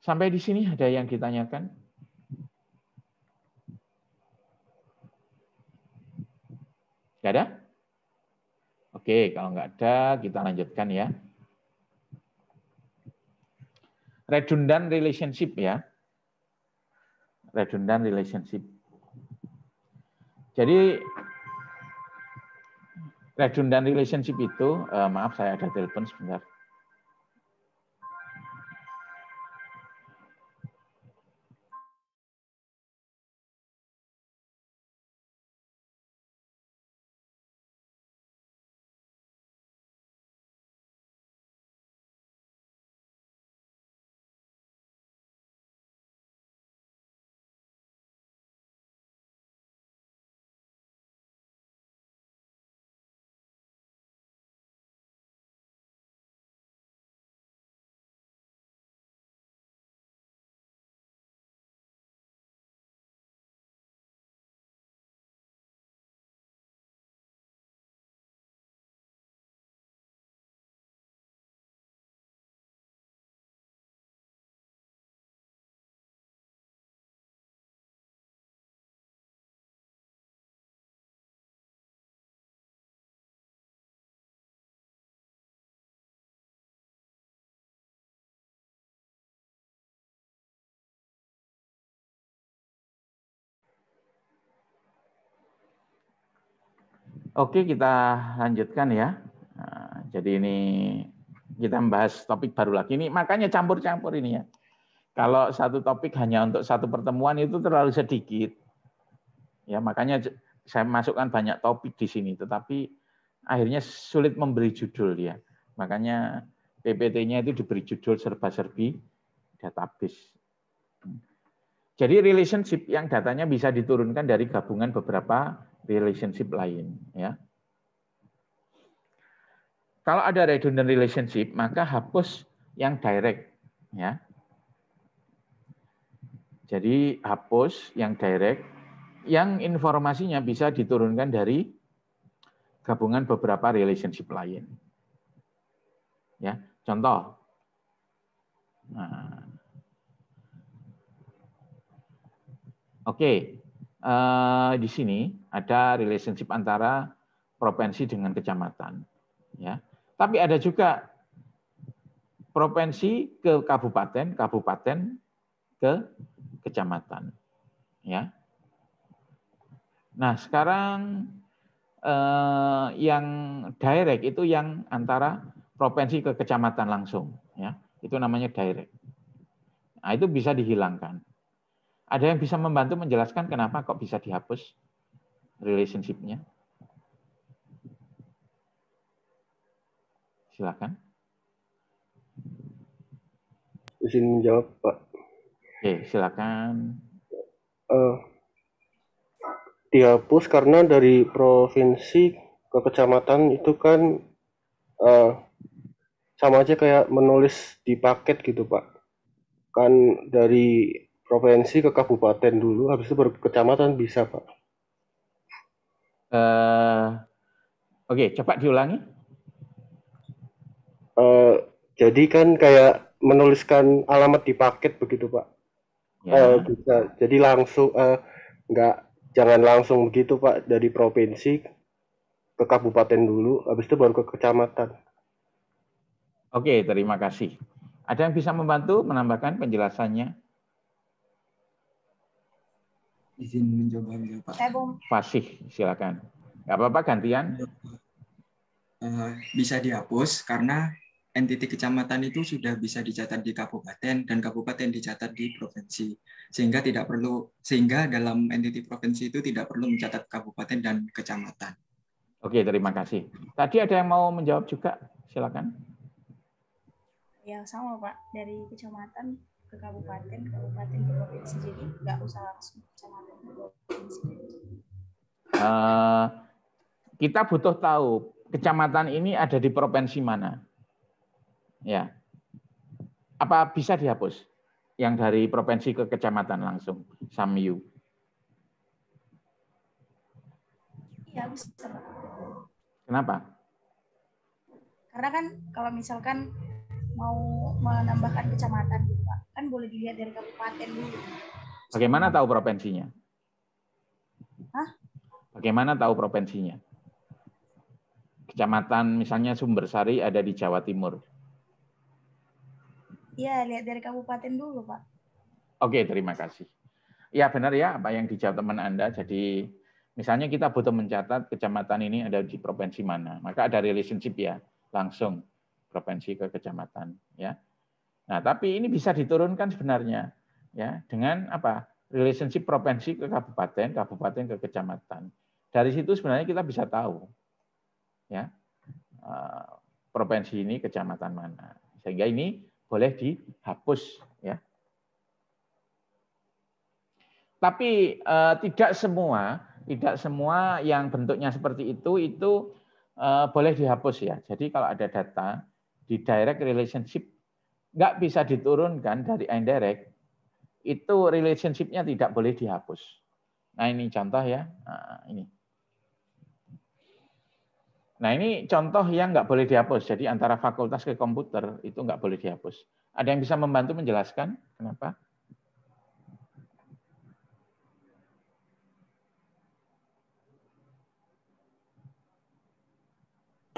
[SPEAKER 2] Sampai di sini ada yang ditanyakan? Nggak ada? Oke, kalau nggak ada kita lanjutkan ya. Redundant relationship ya. Redundant relationship. Jadi redundant relationship itu, maaf saya ada telepon sebentar. Oke, kita lanjutkan ya. Nah, jadi ini kita membahas topik baru lagi. Ini makanya campur-campur ini ya. Kalau satu topik hanya untuk satu pertemuan itu terlalu sedikit. Ya, makanya saya masukkan banyak topik di sini, tetapi akhirnya sulit memberi judul ya. Makanya PPT-nya itu diberi judul serba-serbi database. Jadi relationship yang datanya bisa diturunkan dari gabungan beberapa relationship lain ya. Kalau ada redundant relationship maka hapus yang direct ya. Jadi hapus yang direct yang informasinya bisa diturunkan dari gabungan beberapa relationship lain. Ya, contoh. Nah, oke, di sini ada relationship antara provinsi dengan kecamatan. Ya, tapi ada juga provinsi ke kabupaten, kabupaten ke kecamatan. Ya. Nah, sekarang yang direct itu yang antara provinsi ke kecamatan langsung, ya. Itu namanya direct. Nah, itu bisa dihilangkan. Ada yang bisa membantu menjelaskan kenapa kok bisa dihapus relationship-nya? Silakan.
[SPEAKER 5] Izin menjawab, Pak.
[SPEAKER 2] Oke, silakan.
[SPEAKER 5] Dihapus karena dari provinsi ke kecamatan itu kan sama aja kayak menulis di paket gitu, Pak. Kan dari provinsi ke kabupaten dulu, habis itu baru ke kecamatan bisa, Pak.
[SPEAKER 2] Oke, coba diulangi.
[SPEAKER 5] Jadi kan kayak menuliskan alamat di paket begitu, Pak.
[SPEAKER 2] Ya.
[SPEAKER 5] Bisa. Jadi langsung jangan langsung begitu, Pak, dari provinsi ke kabupaten dulu, habis itu baru ke kecamatan.
[SPEAKER 2] Oke, terima kasih. Ada yang bisa membantu menambahkan penjelasannya?
[SPEAKER 6] Izin mencoba, Pak.
[SPEAKER 2] Fasih, silakan. Nggak apa-apa, gantian.
[SPEAKER 6] Bisa dihapus karena entiti kecamatan itu sudah bisa dicatat di kabupaten dan kabupaten dicatat di provinsi, sehingga dalam entiti provinsi itu tidak perlu mencatat kabupaten dan kecamatan.
[SPEAKER 2] Oke, terima kasih. Tadi ada yang mau menjawab juga, silakan.
[SPEAKER 7] Ya sama Pak, dari kecamatan ke kabupaten, kabupaten ke provinsi, jadi nggak usah langsung kecamatan ke provinsi.
[SPEAKER 2] Kita butuh tahu kecamatan ini ada di provinsi mana. Ya, apa bisa dihapus yang dari provinsi ke kecamatan langsung, Samyu?
[SPEAKER 7] Iya bisa Pak.
[SPEAKER 2] Kenapa?
[SPEAKER 7] Karena kan kalau misalkan mau menambahkan kecamatan gitu Pak, kan boleh dilihat dari kabupaten dulu.
[SPEAKER 2] Bagaimana tahu provinsinya?
[SPEAKER 7] Hah?
[SPEAKER 2] Bagaimana tahu provinsinya? Kecamatan misalnya Sumbersari ada di Jawa Timur.
[SPEAKER 7] Iya, lihat dari kabupaten dulu, Pak.
[SPEAKER 2] Oke, terima kasih. Ya, benar ya apa yang dijawab teman Anda. Jadi, misalnya kita butuh mencatat kecamatan ini ada di provinsi mana. Maka ada relationship ya, langsung provinsi ke kecamatan. Ya. Nah, tapi ini bisa diturunkan sebenarnya ya dengan apa? Relationship provinsi ke kabupaten, kabupaten ke kecamatan. Dari situ sebenarnya kita bisa tahu ya provinsi ini kecamatan mana. Sehingga ini boleh dihapus ya. Tapi tidak semua yang bentuknya seperti itu boleh dihapus ya. Jadi kalau ada data di direct relationship nggak bisa diturunkan dari indirect, itu relationship-nya tidak boleh dihapus. Nah ini contoh ya. Nah ini contoh yang nggak boleh dihapus. Jadi antara fakultas ke komputer itu nggak boleh dihapus. Ada yang bisa membantu menjelaskan kenapa?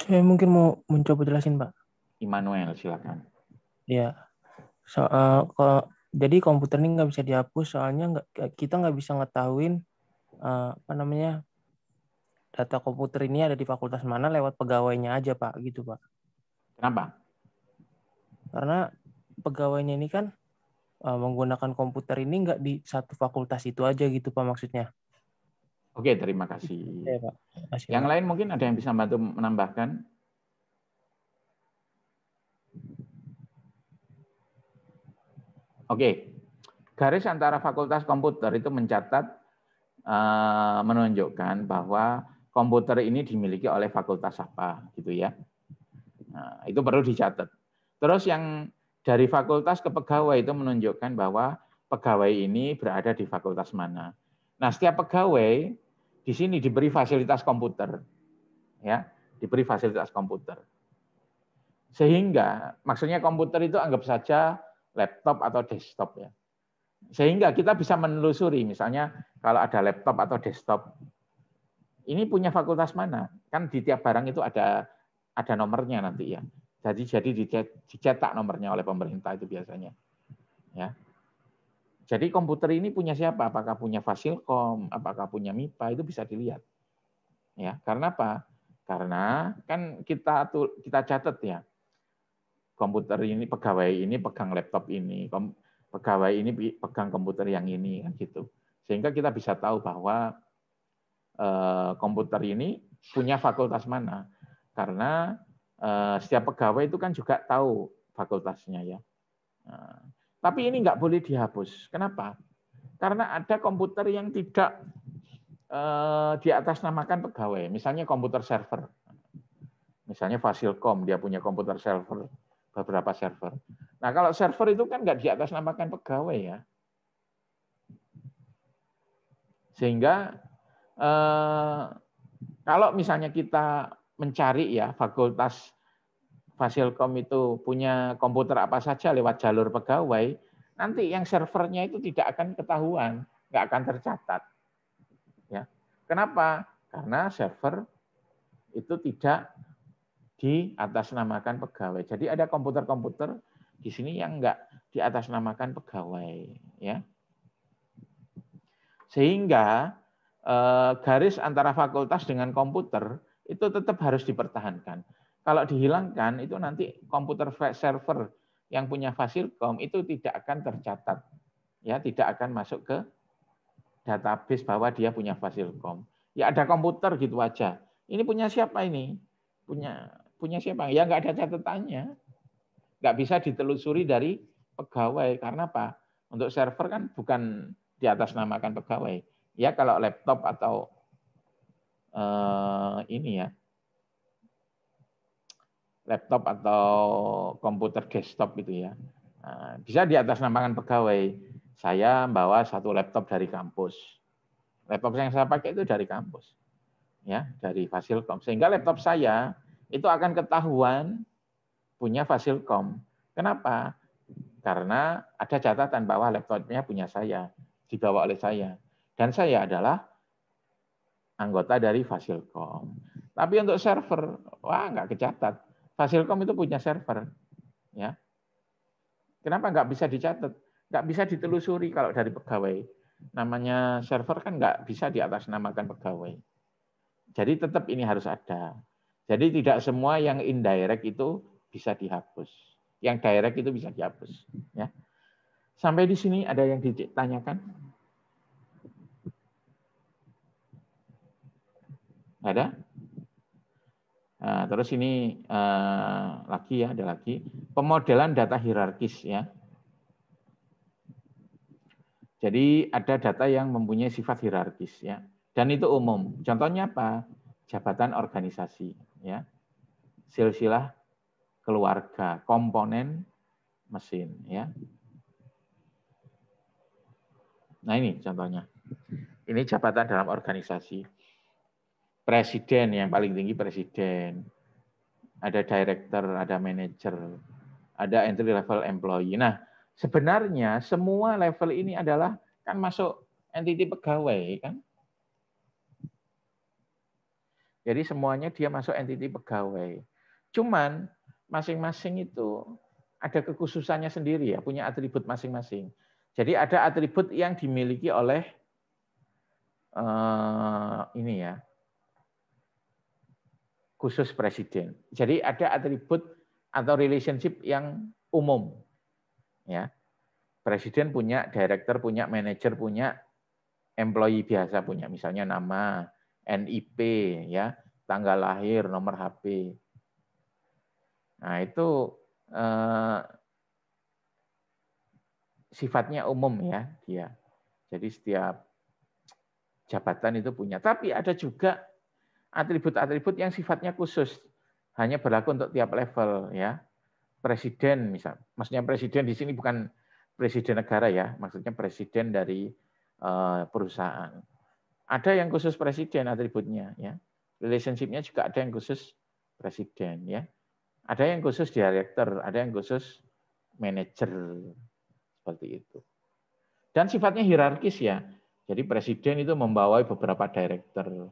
[SPEAKER 8] Saya mungkin mau mencoba jelasin, Pak.
[SPEAKER 2] Immanuel, silakan.
[SPEAKER 8] Ya, jadi komputer ini nggak bisa dihapus, soalnya kita nggak bisa ngetahuin data komputer ini ada di fakultas mana lewat pegawainya aja, Pak, gitu, Pak.
[SPEAKER 2] Kenapa?
[SPEAKER 8] Karena pegawainya ini kan menggunakan komputer ini nggak di satu fakultas itu aja gitu, Pak, maksudnya.
[SPEAKER 2] Oke, terima kasih.
[SPEAKER 8] Ya, Pak. Makasih,
[SPEAKER 2] yang
[SPEAKER 8] Pak.
[SPEAKER 2] lain mungkin ada yang bisa bantu menambahkan? Oke, garis antara fakultas komputer itu menunjukkan bahwa komputer ini dimiliki oleh fakultas apa, gitu ya. Nah, itu perlu dicatat. Terus yang dari fakultas ke pegawai itu menunjukkan bahwa pegawai ini berada di fakultas mana. Nah, setiap pegawai di sini diberi fasilitas komputer. ya, diberi fasilitas komputer. Sehingga maksudnya komputer itu anggap saja laptop atau desktop ya. Sehingga kita bisa menelusuri misalnya kalau ada laptop atau desktop ini punya fakultas mana? Kan di tiap barang itu ada nomornya nanti ya. Jadi dicetak nomornya oleh pemerintah itu biasanya. Ya. Jadi komputer ini punya siapa? Apakah punya Fasilkom, apakah punya MIPA, itu bisa dilihat. Ya, karena apa? Karena kan kita catat ya. Komputer ini pegawai ini pegang laptop ini, pegawai ini pegang komputer yang ini kan gitu. Sehingga kita bisa tahu bahwa komputer ini punya fakultas mana. Karena setiap pegawai itu kan juga tahu fakultasnya ya. Tapi ini nggak boleh dihapus. Kenapa? Karena ada komputer yang tidak diatasnamakan pegawai. Misalnya komputer server. Misalnya Fasilkom, dia punya komputer server, beberapa server. Nah kalau server itu kan nggak diatasnamakan pegawai ya. Sehingga kalau misalnya kita mencari ya fakultas Fasilkom itu punya komputer apa saja lewat jalur pegawai, nanti yang servernya itu tidak akan ketahuan, nggak akan tercatat. Ya. Kenapa? Karena server itu tidak diatasnamakan pegawai. Jadi ada komputer-komputer di sini yang nggak diatasnamakan pegawai. Ya. Sehingga garis antara fakultas dengan komputer itu tetap harus dipertahankan. Kalau dihilangkan itu nanti komputer server yang punya Fasilkom itu tidak akan tercatat, ya tidak akan masuk ke database bahwa dia punya Fasilkom. Ya ada komputer gitu aja. Ini punya siapa ini? Punya siapa? Ya nggak ada catatannya, nggak bisa ditelusuri dari pegawai karena apa? Untuk server kan bukan diatasnamakan pegawai. Ya kalau laptop atau ini ya, laptop atau komputer desktop itu ya, bisa diatasnamakan pegawai. Saya bawa satu laptop dari kampus. Laptop yang saya pakai itu dari kampus, ya dari Fasilkom. Sehingga laptop saya itu akan ketahuan punya Fasilkom. Kenapa? Karena ada catatan bahwa laptopnya punya saya, dibawa oleh saya. Dan saya adalah anggota dari Fasilkom. Tapi untuk server, wah nggak kecatat. Fasilkom itu punya server. Ya. Kenapa nggak bisa dicatat? Nggak bisa ditelusuri kalau dari pegawai. Namanya server kan nggak bisa diatasnamakan pegawai. Jadi tetap ini harus ada. Jadi tidak semua yang indirect itu bisa dihapus. Yang direct itu bisa dihapus. Ya. Sampai di sini ada yang ditanyakan? Ada? Nah, terus ini lagi ya, ada lagi pemodelan data hierarkis ya. Jadi ada data yang mempunyai sifat hierarkis ya, dan itu umum. Contohnya apa? Jabatan organisasi ya, silsilah keluarga, komponen mesin ya. Nah ini contohnya. Ini jabatan dalam organisasi. Presiden yang paling tinggi presiden, ada director, ada manager, ada entry level employee. Nah, sebenarnya semua level ini adalah kan masuk entity pegawai kan. Jadi semuanya dia masuk entity pegawai. Cuman masing-masing itu ada kekhususannya sendiri ya, punya atribut masing-masing. Jadi ada atribut yang dimiliki oleh ini ya, khusus presiden. Jadi ada atribut atau relationship yang umum. Ya. Presiden punya director, punya manajer, punya employee biasa punya. Misalnya nama, NIP, ya, tanggal lahir, nomor HP. Nah, itu sifatnya umum ya dia. Jadi setiap jabatan itu punya. Tapi ada juga atribut-atribut yang sifatnya khusus, hanya berlaku untuk tiap level ya. Presiden misal, maksudnya presiden di sini bukan presiden negara ya, maksudnya presiden dari perusahaan. Ada yang khusus presiden atributnya ya. Relationship-nya juga ada yang khusus presiden ya. Ada yang khusus director, ada yang khusus manager seperti itu. Dan sifatnya hierarkis ya. Jadi presiden itu membawai beberapa director.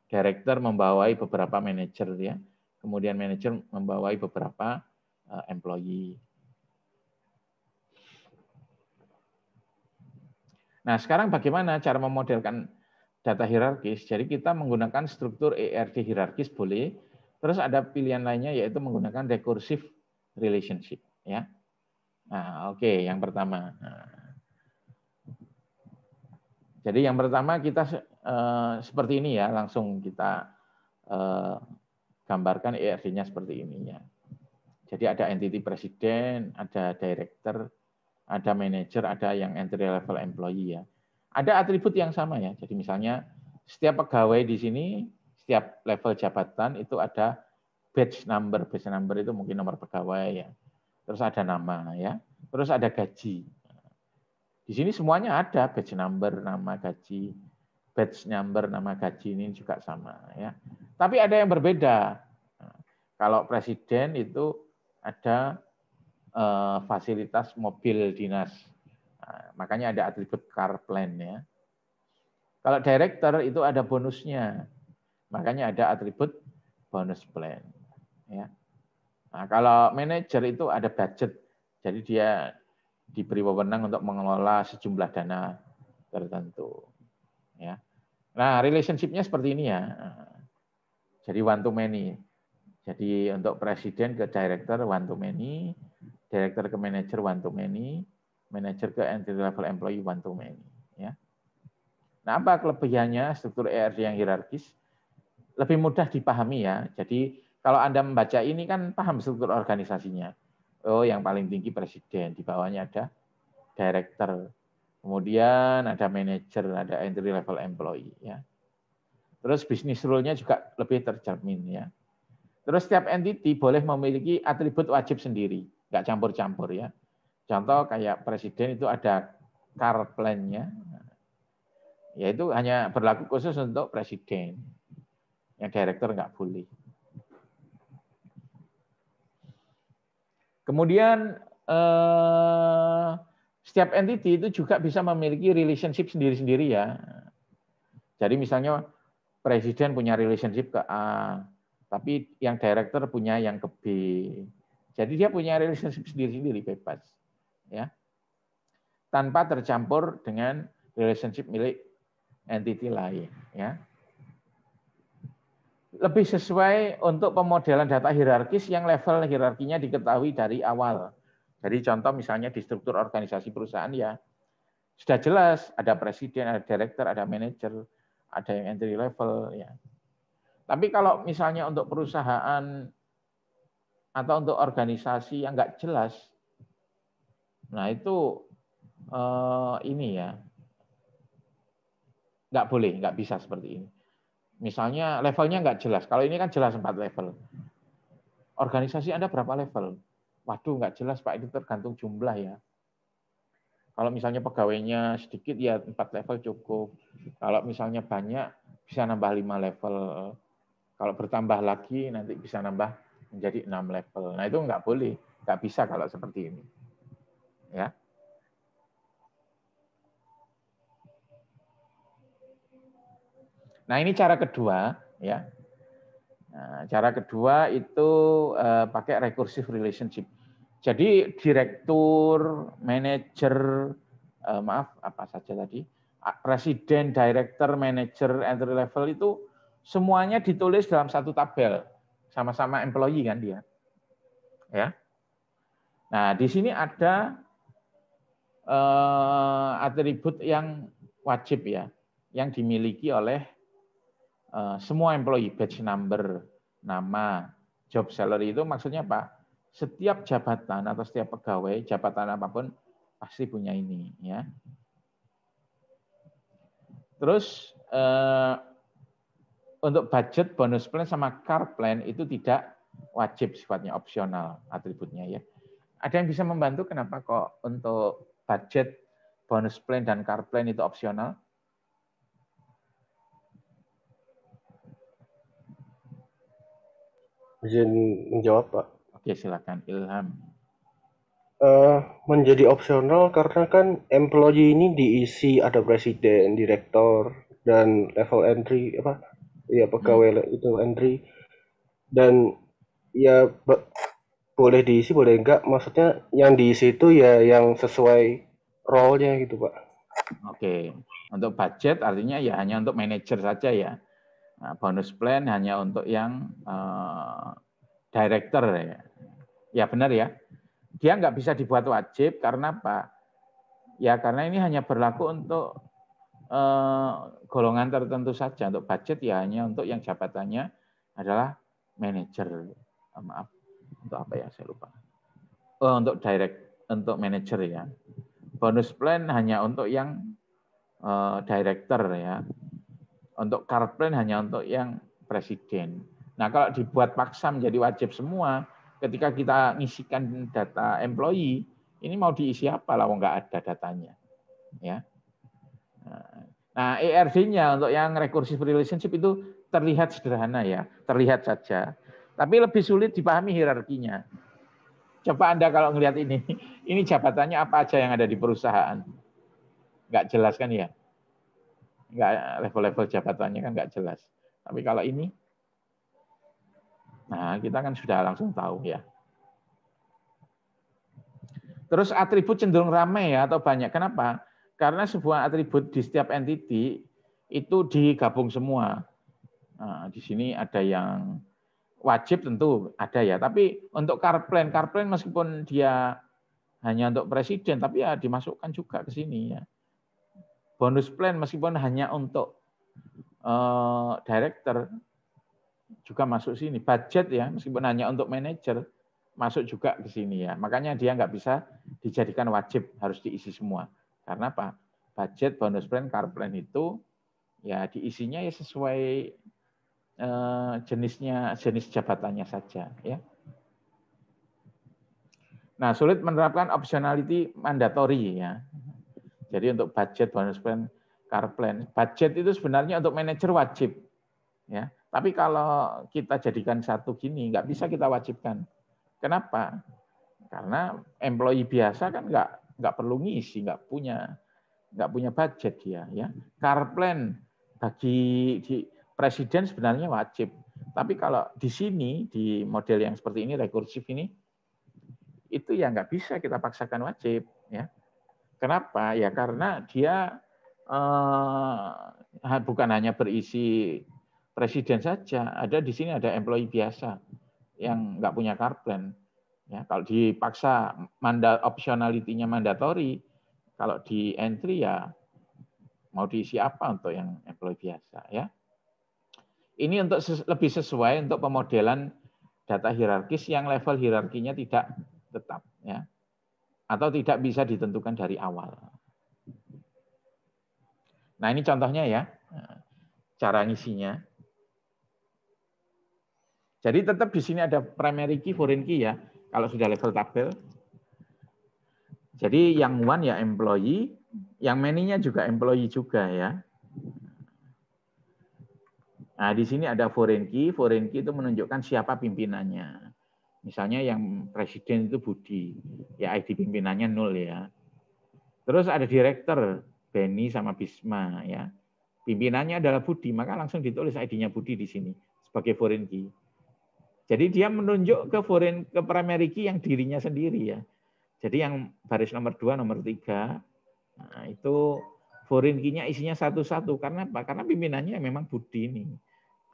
[SPEAKER 2] Director membawai beberapa manajer ya. Kemudian manajer membawai beberapa employee. Nah, sekarang bagaimana cara memodelkan data hierarkis? Jadi kita menggunakan struktur ERD hierarkis boleh. Terus ada pilihan lainnya yaitu menggunakan recursive relationship ya. Nah, oke, yang pertama. Jadi yang pertama kita seperti ini ya, langsung kita gambarkan ERD-nya seperti ini ya. Jadi ada entity presiden, ada director, ada manager, ada yang entry level employee ya. Ada atribut yang sama ya. Jadi misalnya setiap pegawai di sini, setiap level jabatan itu ada badge number. Badge number itu mungkin nomor pegawai ya. Terus ada nama ya. Terus ada gaji. Di sini semuanya ada badge number, nama, gaji. Badge number, nama, gaji ini juga sama ya. Tapi ada yang berbeda. Kalau presiden itu ada fasilitas mobil dinas. Nah, makanya ada atribut car plan ya. Kalau director itu ada bonusnya. Makanya ada atribut bonus plan ya. Nah, kalau manajer itu ada budget. Jadi dia diberi wewenang untuk mengelola sejumlah dana tertentu. Ya. Nah, relationship-nya seperti ini ya. Jadi one to many. Jadi untuk presiden ke director one to many, director ke manager one to many, manager ke entry level employee one to many. Ya. Nah, apa kelebihannya struktur ERD yang hierarkis? Lebih mudah dipahami ya. Jadi kalau Anda membaca ini kan paham struktur organisasinya. Oh, yang paling tinggi presiden, di bawahnya ada director, kemudian ada manager, ada entry level employee ya. Terus bisnis rule-nya juga lebih tercermin ya. Terus setiap entity boleh memiliki atribut wajib sendiri, nggak campur-campur ya. Contoh kayak presiden itu ada car plan-nya, yaitu hanya berlaku khusus untuk presiden. Yang director nggak boleh. Kemudian setiap entity itu juga bisa memiliki relationship sendiri-sendiri ya. Jadi misalnya presiden punya relationship ke A, tapi yang director punya yang ke B. Jadi dia punya relationship sendiri-sendiri bebas, ya, tanpa tercampur dengan relationship milik entity lain, ya. Lebih sesuai untuk pemodelan data hierarkis yang level hierarkinya diketahui dari awal. Jadi contoh misalnya di struktur organisasi perusahaan ya sudah jelas ada presiden, ada director, ada manager, ada yang entry level ya. Tapi kalau misalnya untuk perusahaan atau untuk organisasi yang nggak jelas, nah itu ini ya nggak boleh, nggak bisa seperti ini. Misalnya levelnya nggak jelas. Kalau ini kan jelas 4 level. Organisasi Anda berapa level? Waduh, nggak jelas Pak, itu tergantung jumlah ya. Kalau misalnya pegawainya sedikit ya 4 level cukup. Kalau misalnya banyak bisa nambah 5 level. Kalau bertambah lagi nanti bisa nambah menjadi 6 level. Nah itu nggak boleh, nggak bisa kalau seperti ini. Ya. Nah ini cara kedua, ya. Nah, cara kedua itu pakai recursive relationship. Jadi direktur, manajer, maaf apa saja tadi, presiden, director, manager, entry level itu semuanya ditulis dalam satu tabel, sama-sama employee kan dia, ya. Nah di sini ada atribut yang wajib ya, yang dimiliki oleh semua employee, badge number, nama, job salary itu maksudnya apa? Setiap jabatan atau setiap pegawai, jabatan apapun pasti punya ini, ya. Terus untuk budget, bonus plan sama car plan itu tidak wajib, sifatnya opsional atributnya ya. Ada yang bisa membantu kenapa kok untuk budget, bonus plan dan car plan itu opsional?
[SPEAKER 5] Izin menjawab, Pak.
[SPEAKER 2] Oke, silakan Ilham.
[SPEAKER 5] Menjadi opsional karena kan employee ini diisi ada presiden, direktur, dan level entry pegawai itu entry, dan ya boleh diisi boleh enggak, maksudnya yang diisi itu ya yang sesuai role-nya gitu, Pak.
[SPEAKER 2] Oke, untuk budget artinya ya hanya untuk manajer saja ya. Nah, bonus plan hanya untuk yang director ya. Ya benar ya. Dia nggak bisa dibuat wajib karena apa? Ya karena ini hanya berlaku untuk golongan tertentu saja. Untuk budget ya hanya untuk yang jabatannya adalah manajer. Maaf, untuk apa ya saya lupa. Untuk untuk manajer ya. Bonus plan hanya untuk yang director ya. Untuk car plan hanya untuk yang presiden. Nah kalau dibuat paksa menjadi wajib semua, ketika kita ngisikan data employee, ini mau diisi apa lah, nggak ada datanya, ya. Nah, ERD-nya untuk yang recursive relationship itu terlihat sederhana ya, terlihat saja, tapi lebih sulit dipahami hierarkinya. Coba Anda kalau ngelihat ini jabatannya apa aja yang ada di perusahaan, nggak jelas kan ya? Nggak, level-level jabatannya kan nggak jelas. Tapi kalau ini, nah kita kan sudah langsung tahu ya. Terus atribut cenderung ramai ya atau banyak. Kenapa? Karena sebuah atribut di setiap entity itu digabung semua. Nah, di sini ada yang wajib tentu ada ya. Tapi untuk car plan meskipun dia hanya untuk presiden, tapi ya dimasukkan juga ke sini ya. Bonus plan meskipun hanya untuk director juga masuk sini. Budget ya meskipun hanya untuk manajer masuk juga ke sini ya. Makanya dia nggak bisa dijadikan wajib, harus diisi semua. Karena apa? Budget, bonus plan, car plan itu ya diisinya ya sesuai jenis jabatannya saja ya. Nah, sulit menerapkan optionality mandatory ya. Jadi untuk budget, bonus plan, car plan, budget itu sebenarnya untuk manajer wajib ya. Tapi kalau kita jadikan satu gini, nggak bisa kita wajibkan. Kenapa? Karena employee biasa kan nggak perlu ngisi, nggak punya budget dia ya. Car plan bagi presiden sebenarnya wajib. Tapi kalau di sini di model yang seperti ini rekursif ini itu ya nggak bisa kita paksakan wajib ya. Kenapa? Ya karena dia bukan hanya berisi presiden saja, ada di sini ada employee biasa yang nggak punya car plan. Ya, kalau dipaksa optionality-nya mandatory, kalau di entry ya mau diisi apa untuk yang employee biasa ya. Ini untuk lebih sesuai untuk pemodelan data hierarkis yang level hierarkinya tidak tetap ya. Atau tidak bisa ditentukan dari awal. Nah, ini contohnya ya. Cara ngisinya. Jadi tetap di sini ada primary key, foreign key ya. Kalau sudah level tabel. Jadi yang one ya employee, yang many-nya juga employee juga ya. Nah, di sini ada foreign key itu menunjukkan siapa pimpinannya. Misalnya yang presiden itu Budi, ya ID pimpinannya 0 ya. Terus ada direktur, Benny sama Bisma ya. Pimpinannya adalah Budi, maka langsung ditulis ID-nya Budi di sini sebagai foreign key. Jadi dia menunjuk ke primary key yang dirinya sendiri ya. Jadi yang baris nomor 2, nomor 3, nah itu foreign key-nya isinya satu-satu. Karena apa? Karena pimpinannya memang Budi ini.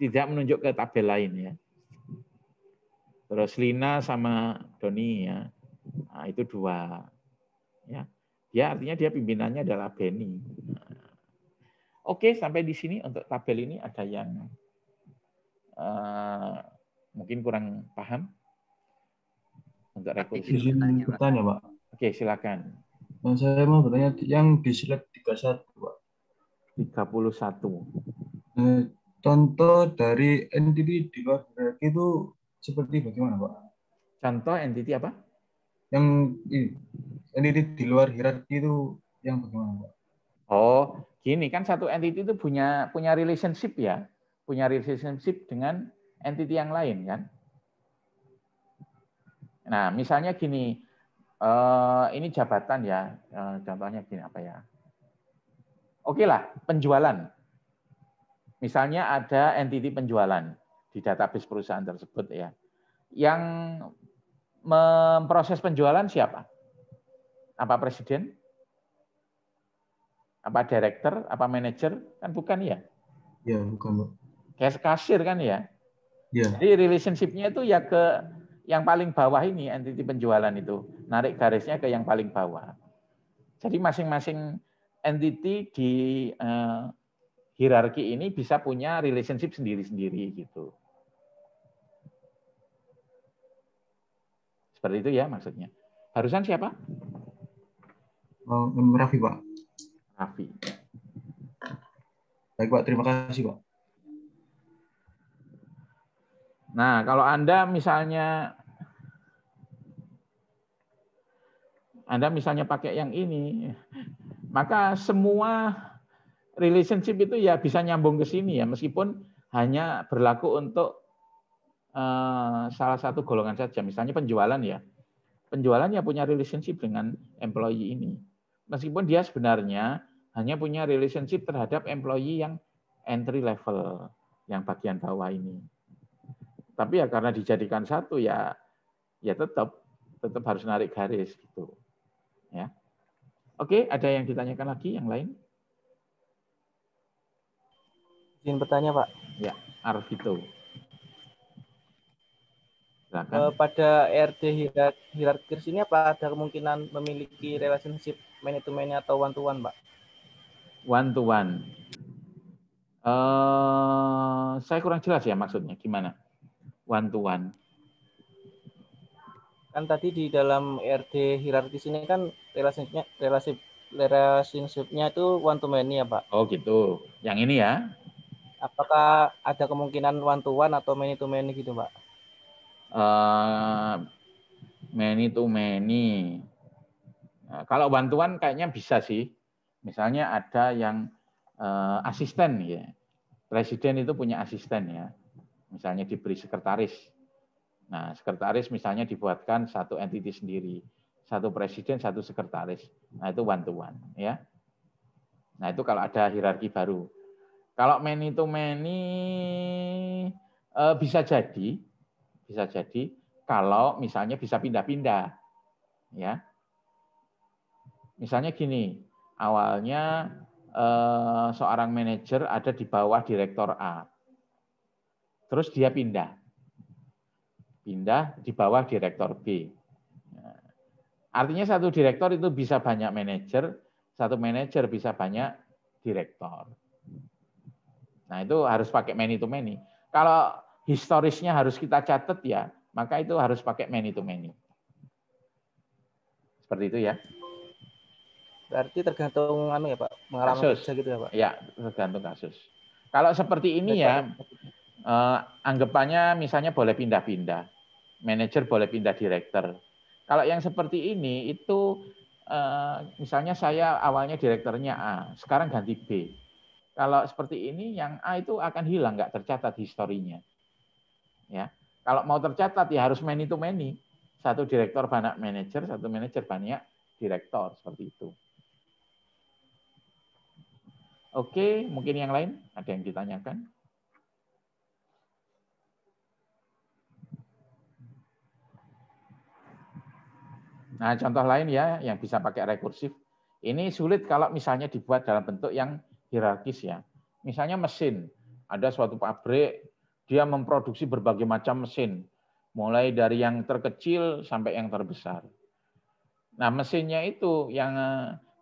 [SPEAKER 2] Tidak menunjuk ke tabel lain ya. Terus Lina sama Doni ya. Nah, itu 2. Ya. Dia artinya dia pimpinannya adalah Benny. Oke, sampai di sini untuk tabel ini ada yang mungkin kurang paham untuk rekursi.
[SPEAKER 4] Izin bertanya, Pak.
[SPEAKER 2] Oke, silakan.
[SPEAKER 4] Nah, saya mau bertanya yang di slide 31, Pak.
[SPEAKER 2] 31.
[SPEAKER 4] Contoh dari entity di luar hierarki itu seperti bagaimana, Pak?
[SPEAKER 2] Contoh entity apa?
[SPEAKER 4] Yang entity di luar hierarki itu yang bagaimana, Pak?
[SPEAKER 2] Oh, gini kan satu entity itu punya relationship ya. Punya relationship dengan entity yang lain kan. Nah, misalnya gini, ini jabatan ya, contohnya gini apa ya? Oke lah, penjualan. Misalnya ada entity penjualan di database perusahaan tersebut ya. Yang memproses penjualan siapa? Apa presiden? Apa direktur? Apa manajer? Kan bukan ya?
[SPEAKER 4] Ya, bukan, Pak.
[SPEAKER 2] Kayak kasir kan ya?
[SPEAKER 4] Ya.
[SPEAKER 2] Jadi relationship-nya itu ya ke yang paling bawah ini, entity penjualan itu. Narik garisnya ke yang paling bawah. Jadi masing-masing entity di hierarki ini bisa punya relationship sendiri-sendiri gitu. Seperti itu ya maksudnya. Barusan siapa?
[SPEAKER 4] Raffi, Pak.
[SPEAKER 2] Raffi.
[SPEAKER 4] Baik, Pak. Terima kasih, Pak.
[SPEAKER 2] Nah, kalau Anda misalnya pakai yang ini, maka semua relationship itu ya bisa nyambung ke sini ya, meskipun hanya berlaku untuk salah satu golongan saja. Misalnya penjualan ya. Penjualan ya punya relationship dengan employee ini. Meskipun dia sebenarnya hanya punya relationship terhadap employee yang entry level, yang bagian bawah ini. Tapi ya karena dijadikan satu ya tetap harus narik garis gitu. Ya. Oke, ada yang ditanyakan lagi yang lain?
[SPEAKER 8] Izin bertanya, Pak.
[SPEAKER 2] Ya, Arvito.
[SPEAKER 8] Pada RD hierarkis ini apa ada kemungkinan memiliki relationship many to many atau one to one, Pak?
[SPEAKER 2] One to one. Saya kurang jelas ya maksudnya gimana? One to one.
[SPEAKER 8] Kan tadi di dalam RD hierarkis ini kan relationship-nya itu one to many ya, Pak?
[SPEAKER 2] Oh gitu. Yang ini ya?
[SPEAKER 8] Apakah ada kemungkinan one to one atau many to many gitu, Pak?
[SPEAKER 2] Many to many. Nah, kalau one to one kayaknya bisa sih. Misalnya ada yang asisten ya. Presiden itu punya asisten ya. Misalnya diberi sekretaris. Nah, sekretaris misalnya dibuatkan satu entity sendiri. Satu presiden, satu sekretaris. Nah, itu one to one ya. Nah, itu kalau ada hierarki baru. Kalau many to many bisa jadi kalau misalnya bisa pindah-pindah. Ya. Misalnya gini, awalnya seorang manajer ada di bawah direktur A. Terus dia pindah di bawah direktur B. Artinya satu direktur itu bisa banyak manajer, satu manajer bisa banyak direktur. Nah, itu harus pakai many to many. Kalau historisnya harus kita catat ya, maka itu harus pakai many to many. Seperti itu ya.
[SPEAKER 8] Berarti tergantung ya, Pak, pengalaman kerja gitu ya, Pak.
[SPEAKER 2] Ya, tergantung kasus. Kalau seperti ini ya, anggapannya misalnya boleh pindah-pindah. Manajer boleh pindah direktur. Kalau yang seperti ini itu misalnya saya awalnya direkturnya A, sekarang ganti B. Kalau seperti ini yang A itu akan hilang, nggak tercatat historinya. Ya, kalau mau tercatat ya harus many to many. Satu direktur banyak manajer, satu manajer banyak direktur, seperti itu. Oke, mungkin yang lain ada yang ditanyakan? Nah, contoh lain ya yang bisa pakai rekursif. Ini sulit kalau misalnya dibuat dalam bentuk yang hierarkis ya. Misalnya mesin, ada suatu pabrik, dia memproduksi berbagai macam mesin, mulai dari yang terkecil sampai yang terbesar. Nah, mesinnya itu yang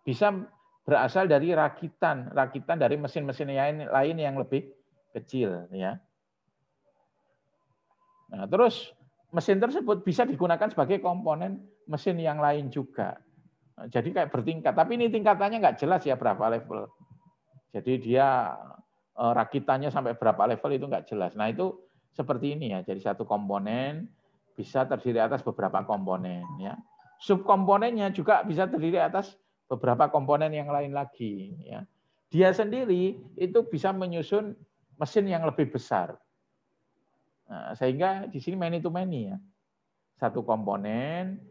[SPEAKER 2] bisa berasal dari rakitan dari mesin-mesin lain yang lebih kecil ya. Nah, terus mesin tersebut bisa digunakan sebagai komponen mesin yang lain juga. Jadi kayak bertingkat, tapi ini tingkatannya nggak jelas ya berapa level. Jadi dia rakitannya sampai berapa level itu nggak jelas. Nah itu seperti ini ya. Jadi satu komponen bisa terdiri atas beberapa komponen ya. Subkomponennya juga bisa terdiri atas beberapa komponen yang lain lagi ya. Dia sendiri itu bisa menyusun mesin yang lebih besar. Nah, sehingga di sini many to many ya. satu komponen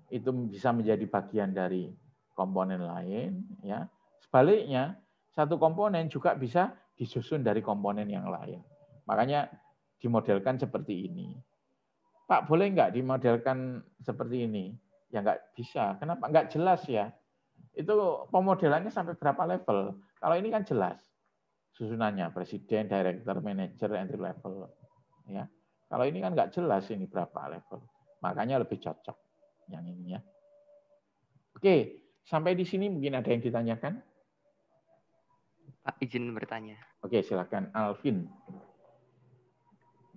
[SPEAKER 2] itu bisa menjadi bagian dari komponen lain, ya. Sebaliknya, satu komponen juga bisa disusun dari komponen yang lain. Makanya dimodelkan seperti ini. Pak, boleh nggak dimodelkan seperti ini? Ya nggak bisa. Kenapa? Nggak jelas ya. Itu pemodelannya sampai berapa level? Kalau ini kan jelas susunannya, presiden, director, manager, entry level. Ya. Kalau ini kan nggak jelas ini berapa level. Makanya lebih cocok yang ini ya. Oke, sampai di sini mungkin ada yang ditanyakan?
[SPEAKER 9] Pak, izin bertanya.
[SPEAKER 2] Oke, silakan Alvin.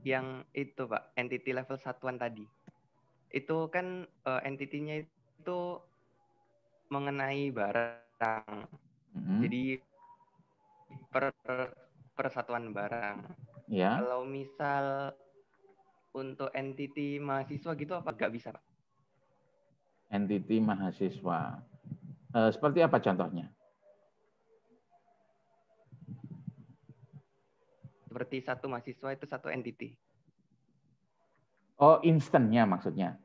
[SPEAKER 9] Yang itu Pak, entity level satuan tadi. Itu kan entity-nya itu mengenai barang. Jadi per satuan barang.
[SPEAKER 2] Ya.
[SPEAKER 9] Kalau misal untuk entity mahasiswa gitu apa nggak bisa Pak?
[SPEAKER 2] Entity mahasiswa. Seperti apa contohnya?
[SPEAKER 9] Seperti satu mahasiswa itu satu entity.
[SPEAKER 2] Oh, instannya maksudnya?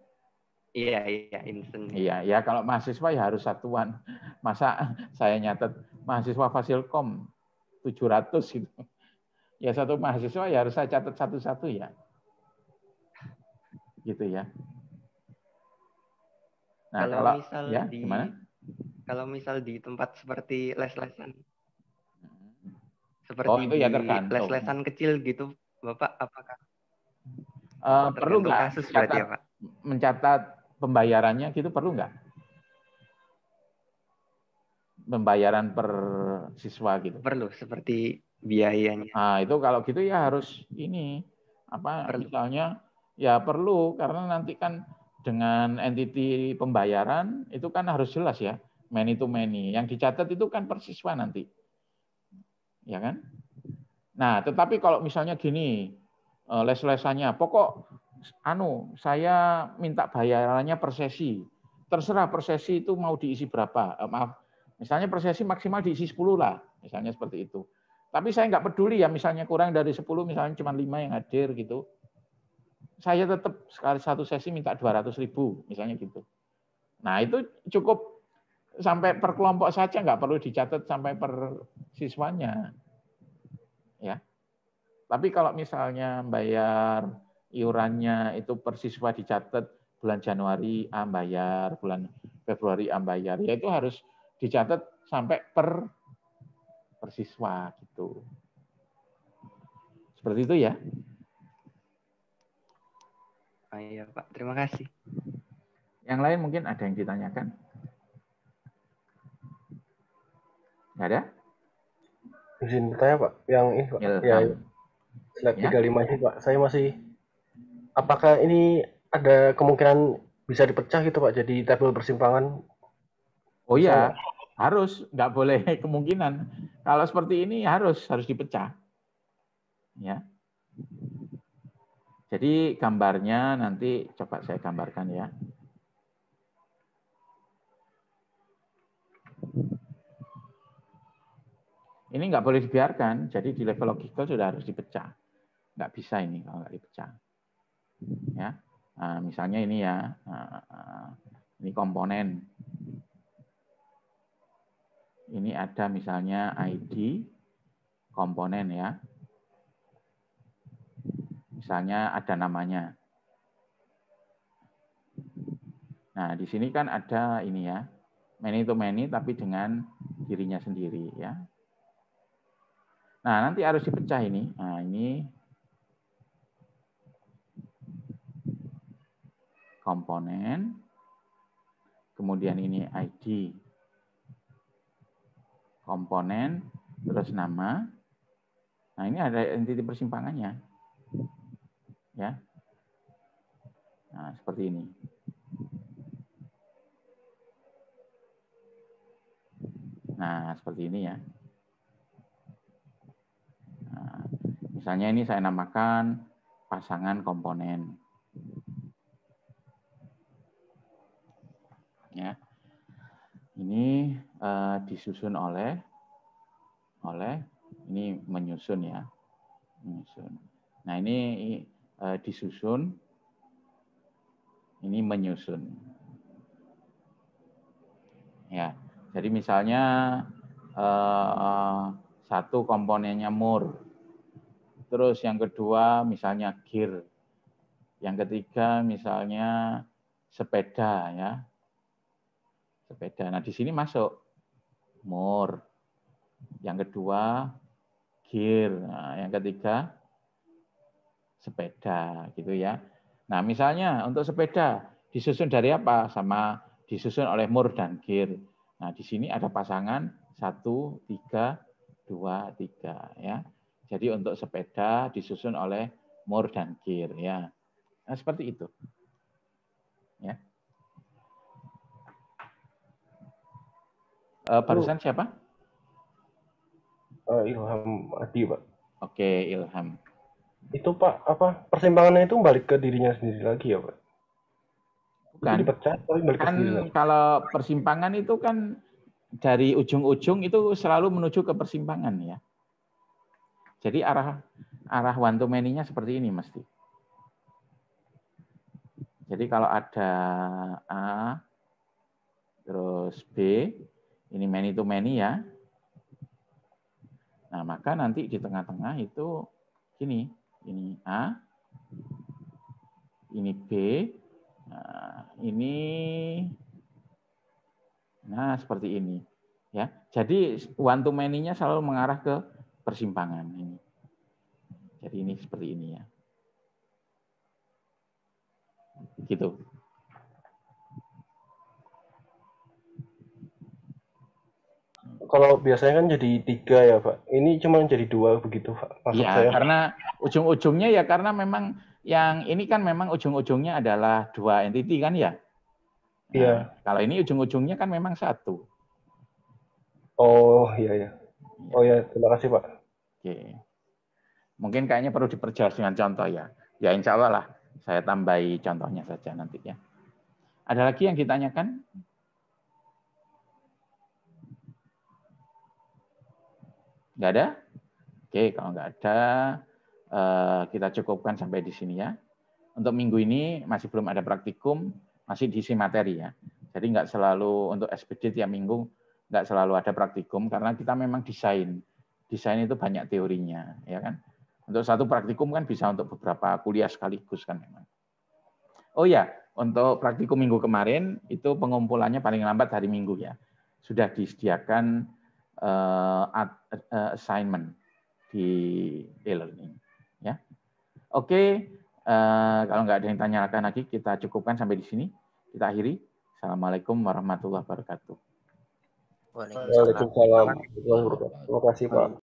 [SPEAKER 9] Iya, instan.
[SPEAKER 2] Iya, ya kalau mahasiswa ya harus satuan. Masa saya nyatet mahasiswa Fasilkom 700 gitu. Ya satu mahasiswa ya harus saya catat satu-satu ya. Gitu ya. Nah, kalau
[SPEAKER 9] misal
[SPEAKER 2] ya gimana?
[SPEAKER 9] Kalau misal di tempat seperti les-lesan. Seperti
[SPEAKER 2] itu ya tergantung.
[SPEAKER 9] les-lesan kecil gitu, Bapak, apakah
[SPEAKER 2] perlu nggak
[SPEAKER 9] kasus berarti ya, Pak?
[SPEAKER 2] Mencatat pembayarannya gitu perlu nggak? Pembayaran per siswa gitu.
[SPEAKER 9] Perlu, seperti biayanya.
[SPEAKER 2] Nah, itu kalau gitu ya harus ini misalnya ya perlu karena nanti kan dengan entity pembayaran itu kan harus jelas ya, many to many. Yang dicatat itu kan per siswa nanti. Ya kan? Nah, tetapi kalau misalnya gini, les-lesannya pokok saya minta bayarannya per sesi. Terserah per sesi itu mau diisi berapa. Misalnya per sesi maksimal diisi 10 lah, misalnya seperti itu. Tapi saya nggak peduli ya, misalnya kurang dari 10, misalnya cuma 5 yang hadir gitu. Saya tetap sekali satu sesi minta 200.000, misalnya gitu. Nah, itu cukup sampai per kelompok saja, nggak perlu dicatat sampai per siswanya. Ya. Tapi kalau misalnya bayar iurannya itu per siswa dicatat bulan Januari A bayar, bulan Februari A bayar, ya itu harus dicatat sampai per siswa gitu. Seperti itu ya.
[SPEAKER 9] Iya Pak, terima kasih.
[SPEAKER 2] Yang lain mungkin ada yang ditanyakan? Nggak ada?
[SPEAKER 5] Izin bertanya Pak, yang ini Pak. Ya, slide 35 ini Pak, saya masih, apakah ini ada kemungkinan bisa dipecah gitu Pak, jadi tabel persimpangan?
[SPEAKER 2] Oh iya, harus, nggak boleh kemungkinan. Kalau seperti ini harus dipecah. Ya. Jadi gambarnya nanti coba saya gambarkan ya. Ini nggak boleh dibiarkan, jadi di level logical sudah harus dipecah. Nggak bisa ini kalau nggak dipecah. Ya, nah, misalnya ini ya, ini komponen. Ini ada misalnya ID komponen ya. Misalnya ada namanya. Nah, di sini kan ada ini ya, many to many tapi dengan dirinya sendiri ya. Nah, nanti harus dipecah ini. Nah, ini komponen. Kemudian ini ID komponen, terus nama. Nah, ini ada entity persimpangannya. Ya. Nah, seperti ini. Nah, seperti ini ya. Nah, misalnya ini saya namakan pasangan komponen. Ya. Ini disusun oleh ini menyusun ya. Menyusun. Nah, ini disusun Ini menyusun. Ya, jadi misalnya satu komponennya mur. Terus yang kedua misalnya gear. Yang ketiga misalnya sepeda ya. Sepeda. Nah, di sini masuk mur. Yang kedua gear. Nah, yang ketiga sepeda gitu ya. Nah, misalnya untuk sepeda disusun dari apa? Sama disusun oleh mur dan gear. Nah, di sini ada pasangan 1, 3, 2, 3 ya. Jadi untuk sepeda disusun oleh mur dan gear ya. Nah, seperti itu. Ya. Barusan siapa?
[SPEAKER 5] Ilham Adi, Pak.
[SPEAKER 2] Oke, Ilham.
[SPEAKER 5] Itu Pak, apa persimpangannya itu balik ke dirinya sendiri lagi ya Pak?
[SPEAKER 2] Bukan.
[SPEAKER 5] Itu dipecat tapi balik ke sendiri lagi.
[SPEAKER 2] Kalau persimpangan itu kan dari ujung-ujung itu selalu menuju ke persimpangan ya. Jadi arah one to many-nya seperti ini mesti. Jadi kalau ada A, terus B, ini many to many ya. Nah, maka nanti di tengah-tengah itu gini, ini A, ini B, nah seperti ini. Ya, jadi one to many-nya selalu mengarah ke persimpangan ini. Jadi ini seperti ini ya. Gitu.
[SPEAKER 5] Kalau biasanya kan jadi 3 ya Pak. Ini cuma jadi 2 begitu Pak.
[SPEAKER 2] Iya, karena ujung-ujungnya ya karena memang yang ini kan memang ujung-ujungnya adalah 2 entity kan ya. Nah,
[SPEAKER 5] iya.
[SPEAKER 2] Kalau ini ujung-ujungnya kan memang 1.
[SPEAKER 5] Oh iya ya. Oh ya, terima kasih Pak.
[SPEAKER 2] Oke. Mungkin kayaknya perlu diperjelas dengan contoh ya. Ya insya Allah lah, saya tambahi contohnya saja nanti ya. Ada lagi yang ditanyakan? Nggak ada? Oke, kalau nggak ada, kita cukupkan sampai di sini ya. Untuk minggu ini masih belum ada praktikum, masih diisi materi ya. Jadi nggak selalu untuk SPD tiap minggu, nggak selalu ada praktikum, karena kita memang desain. Desain itu banyak teorinya, ya kan. Untuk satu praktikum kan bisa untuk beberapa kuliah sekaligus kan memang. Oh ya, untuk praktikum minggu kemarin, itu pengumpulannya paling lambat hari Minggu ya. Sudah disediakan assignment di e-learning. Ya. Oke, kalau nggak ada yang tanyakan lagi, kita cukupkan sampai di sini. Kita akhiri. Assalamualaikum warahmatullahi wabarakatuh.
[SPEAKER 5] Waalaikumsalam. Terima kasih Pak.